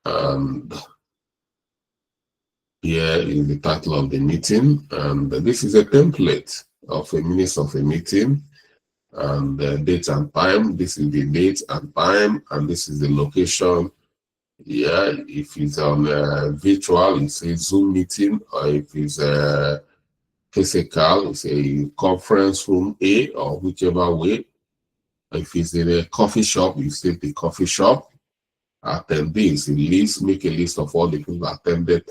Speaker 1: And here is the title of the meeting. And this is a template of a minutes of a meeting. And the date and time. This is the date and time. And this is the location. Yeah, if it's on virtual, it's a Zoom meeting. Or if it's physical, it's a conference room A, or whichever way. If it's in a coffee shop, you say the coffee shop. Attendees, make a list of all the people that attended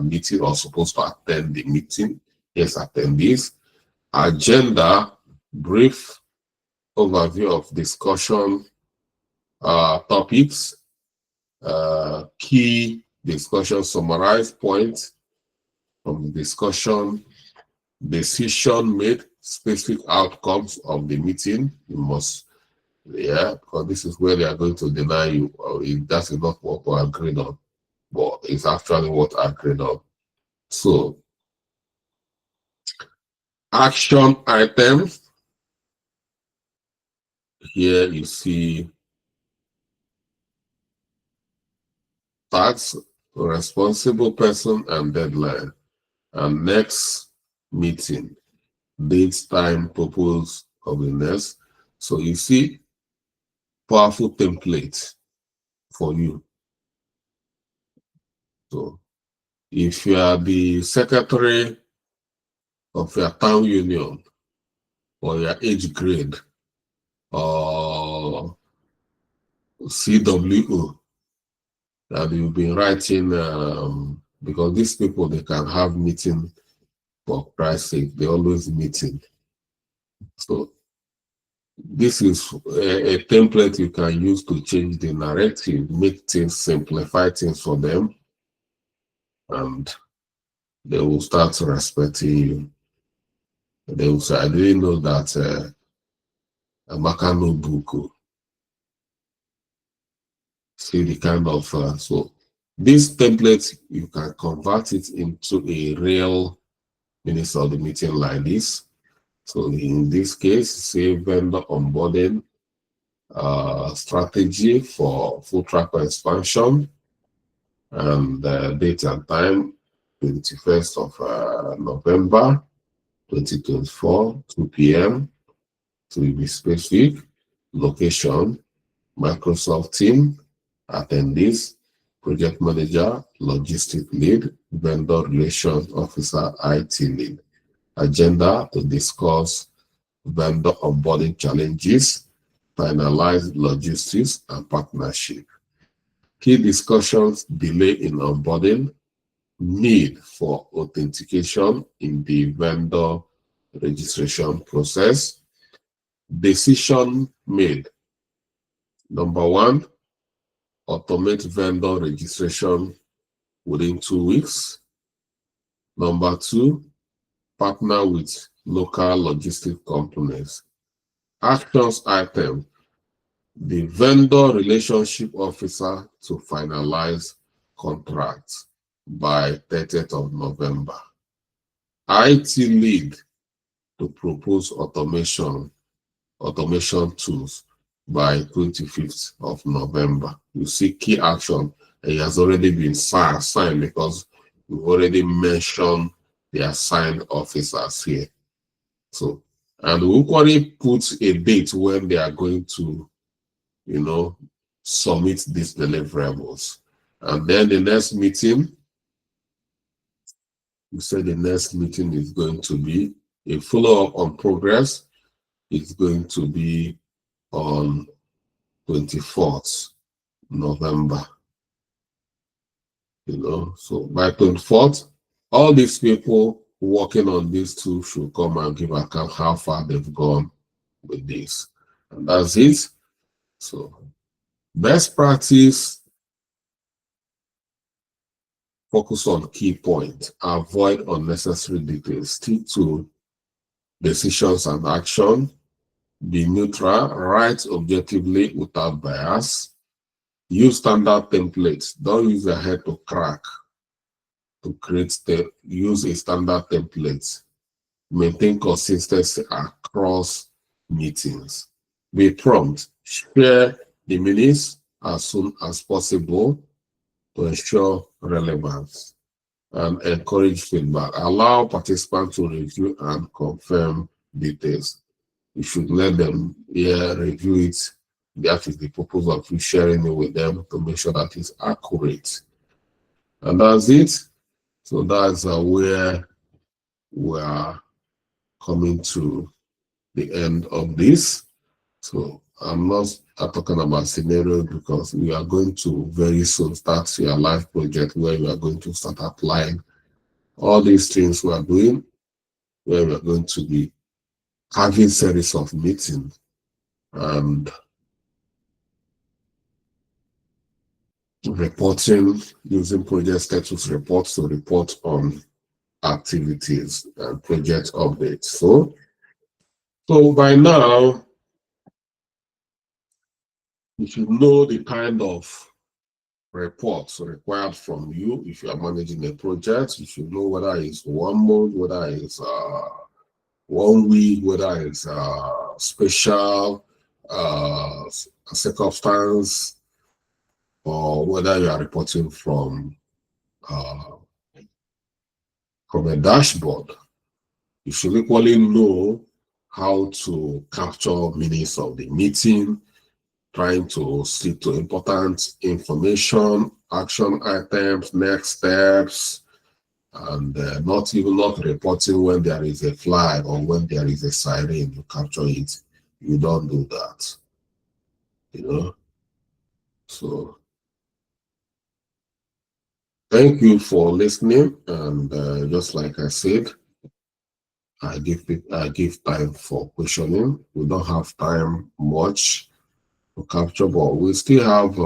Speaker 1: meeting or supposed to attend the meeting. Yes, attendees. Agenda, brief overview of discussion topics, key discussion, summarize points from the discussion, decision made, specific outcomes of the meeting. You must, because this is where they are going to deny you. That is not what we agreed on, but it's actually what I agreed on. So, action items. Here you see task, responsible person, and deadline. And next meeting, date, time, purpose of the next. So you see, powerful template for you. So if you are the secretary of your town union or your age grade or CWO, that you've been writing, because these people, they can have meeting for Christ's sake, they always meeting. So this is a template you can use to change the narrative, make things, simplify things for them, and they will start respecting you. They will say, I didn't know that Amaka no book. See the kind of, so This template, you can convert it into a real minutes of the meeting like this. So in this case, say vendor onboarding strategy for full tracker expansion, and date and time 21st of November 2024, 2 p.m. to be specific. Location, Microsoft team, attendees, project manager, logistic lead, vendor relations officer, IT lead. Agenda to discuss vendor onboarding challenges, finalize logistics and partnership. Key discussions: delay in onboarding, need for authentication in the vendor registration process, decision made. Number one, automate vendor registration within 2 weeks. Number two, partner with local logistic companies. Actions item, the vendor relationship officer to finalize contracts by 30th of November. IT lead to propose automation tools by 25th of November. You see key action, it has already been signed because we've already mentioned the assigned officers here. So, and we equally put a date when they are going to, submit these deliverables. And then the next meeting, we said the next meeting is going to be a follow-up on progress. It's going to be on 24th November. So by 24th, all these people working on these two should come and give account how far they've gone with this. And that's it. So best practice, focus on key points, avoid unnecessary details, stick to decisions and action, be neutral, write objectively without bias, use standard templates, don't use a head to crack to create use a standard template, maintain consistency across meetings, be prompt, share the minutes as soon as possible to ensure relevance, and encourage feedback. Allow participants to review and confirm details. You should let them review it. That is the purpose of you sharing it with them to make sure that it's accurate. And that's it. So that's where we are coming to the end of this. So I'm not talking about scenario because we are going to very soon start your live project where we are going to start applying all these things we are doing, where we are going to be having series of meetings and reporting using project status reports to report on activities and project updates. So by now, you should know the kind of reports required from you. If you are managing a project, you should know whether it's 1 month, whether it's 1 week, whether it's special circumstance, or whether you are reporting from a dashboard. You should equally know how to capture minutes of the meeting, trying to stick to important information, action items, next steps, and not reporting when there is a flag or when there is a siren, you capture it. You don't do that, So thank you for listening. And just like I said, I give time for questioning. We don't have time much to capture, but we still have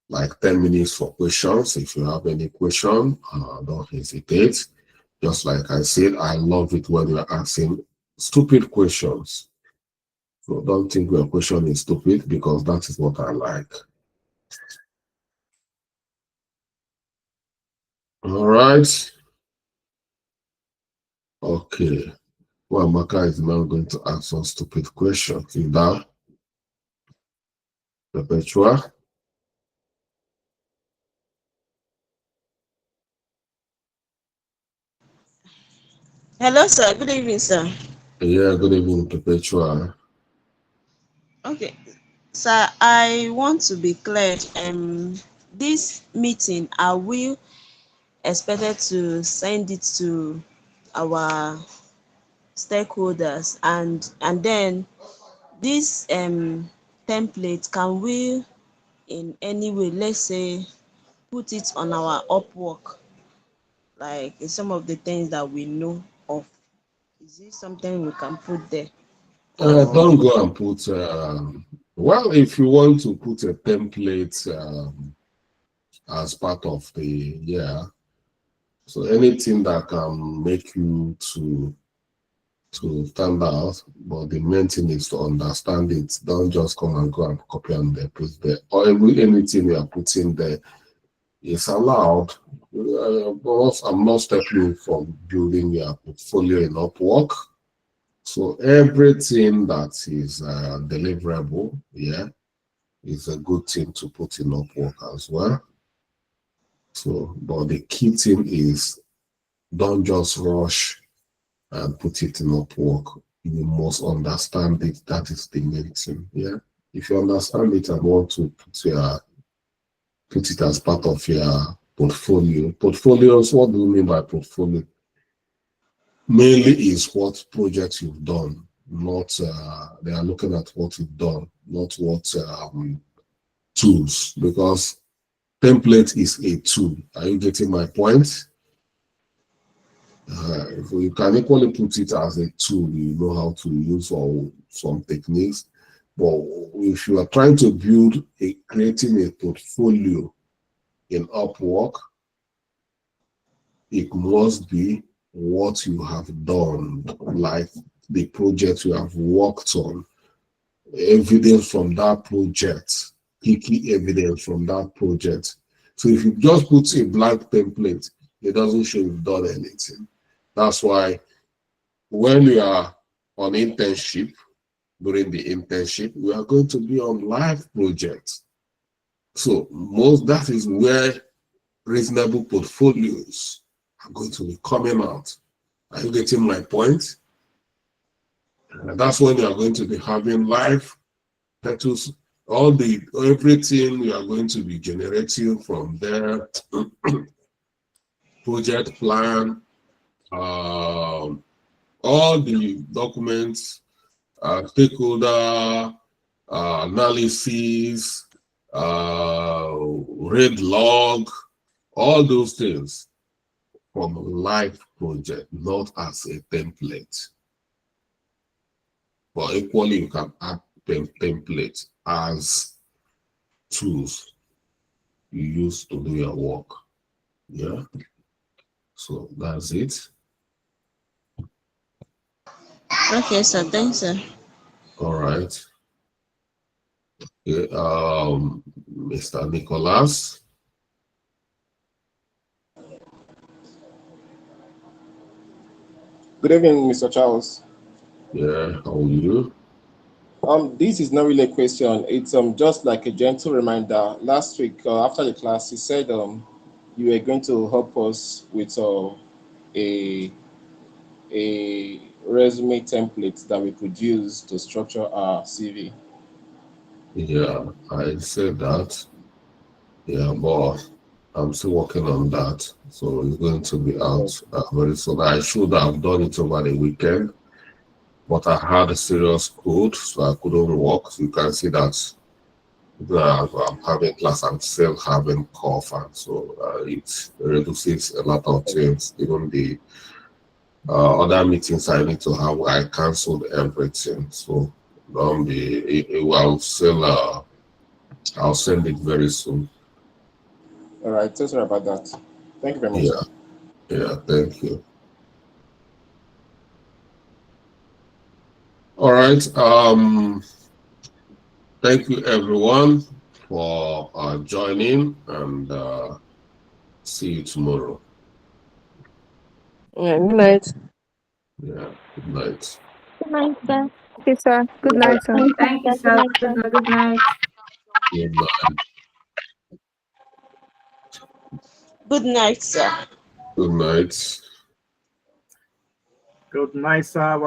Speaker 1: like 10 minutes for questions. If you have any question, don't hesitate. Just like I said, I love it when you're asking stupid questions. So don't think your question is stupid, because that is what I like. All right. Okay. Well, Maka is now going to ask some stupid questions. Is that Perpetua?
Speaker 2: Hello, sir. Good evening, sir.
Speaker 1: Yeah, good evening, Perpetua.
Speaker 2: Okay, sir. I want to be cleared. This meeting, are we expected to send it to our stakeholders, and then this template, can we in any way, let's say, put it on our Upwork, like in some of the things that we know of? Is this something we can put there? Or
Speaker 1: Don't go and put, well, if you want to put a template as part of the, yeah, so anything that can make you to stand out, but the main thing is to understand it. Don't just come and go and copy and paste there. Or anything you are putting there is allowed. But I'm not stopping you from building your portfolio in Upwork. So everything that is deliverable, yeah, is a good thing to put in Upwork as well. So, but the key thing is don't just rush and put it in Upwork. You must understand it. That is the main thing. Yeah. If you understand it and want to put it as part of your portfolio. Portfolios, what do you mean by portfolio? Mainly is what projects you've done, not they are looking at what you've done, not what tools, because template is a tool. Are you getting my point? You can equally put it as a tool you know how to use or some techniques. But if you are trying to build creating a portfolio in Upwork, it must be what you have done, like the project you have worked on, evidence from that project, key evidence from that project. So if you just put a blank template, it doesn't show you've done anything. That's why when we are on internship, during the internship, we are going to be on live projects. So most that is where reasonable portfolios are going to be coming out. Are you getting my point? And that's when you are going to be having live titles, all the everything we are going to be generating from there, project plan, um, all the documents, stakeholder analysis, read log, all those things from a live project, not as a template. But equally, you can add templates as tools you use to do your work. Yeah. So that's it.
Speaker 2: okay, sir. Thanks, sir.
Speaker 1: All right. Okay. Mr. Nicholas.
Speaker 3: Good evening, Mr. Charles.
Speaker 1: Yeah. How are you?
Speaker 3: This is not really a question. It's just like a gentle reminder. Last week, after the class, you said you were going to help us with a a resume template that we could use to structure our CV.
Speaker 1: Yeah. I said that. Yeah, but I'm still working on that. So it's going to be out
Speaker 3: Oh,
Speaker 1: very soon. I should have done it over the weekend, but I had a serious cold, so I couldn't walk. So you can see that I'm having class, I'm still having cough, and so it reduces a lot of things. Even the other meetings I need to have, I cancelled everything. So don't be, I'll still, I'll send it very soon.
Speaker 3: all right. So sorry about that. Thank you very much,
Speaker 1: Yeah,
Speaker 3: sir.
Speaker 1: yeah, thank you. All right. Thank you everyone for joining, and see you tomorrow.
Speaker 4: Yeah, good night.
Speaker 1: Yeah, good night.
Speaker 5: Good night, sir.
Speaker 6: Okay, sir. Good night, sir.
Speaker 5: Thank you, sir. Good night.
Speaker 1: Good night.
Speaker 2: Good night, sir.
Speaker 1: Good night.
Speaker 7: Good night, sir.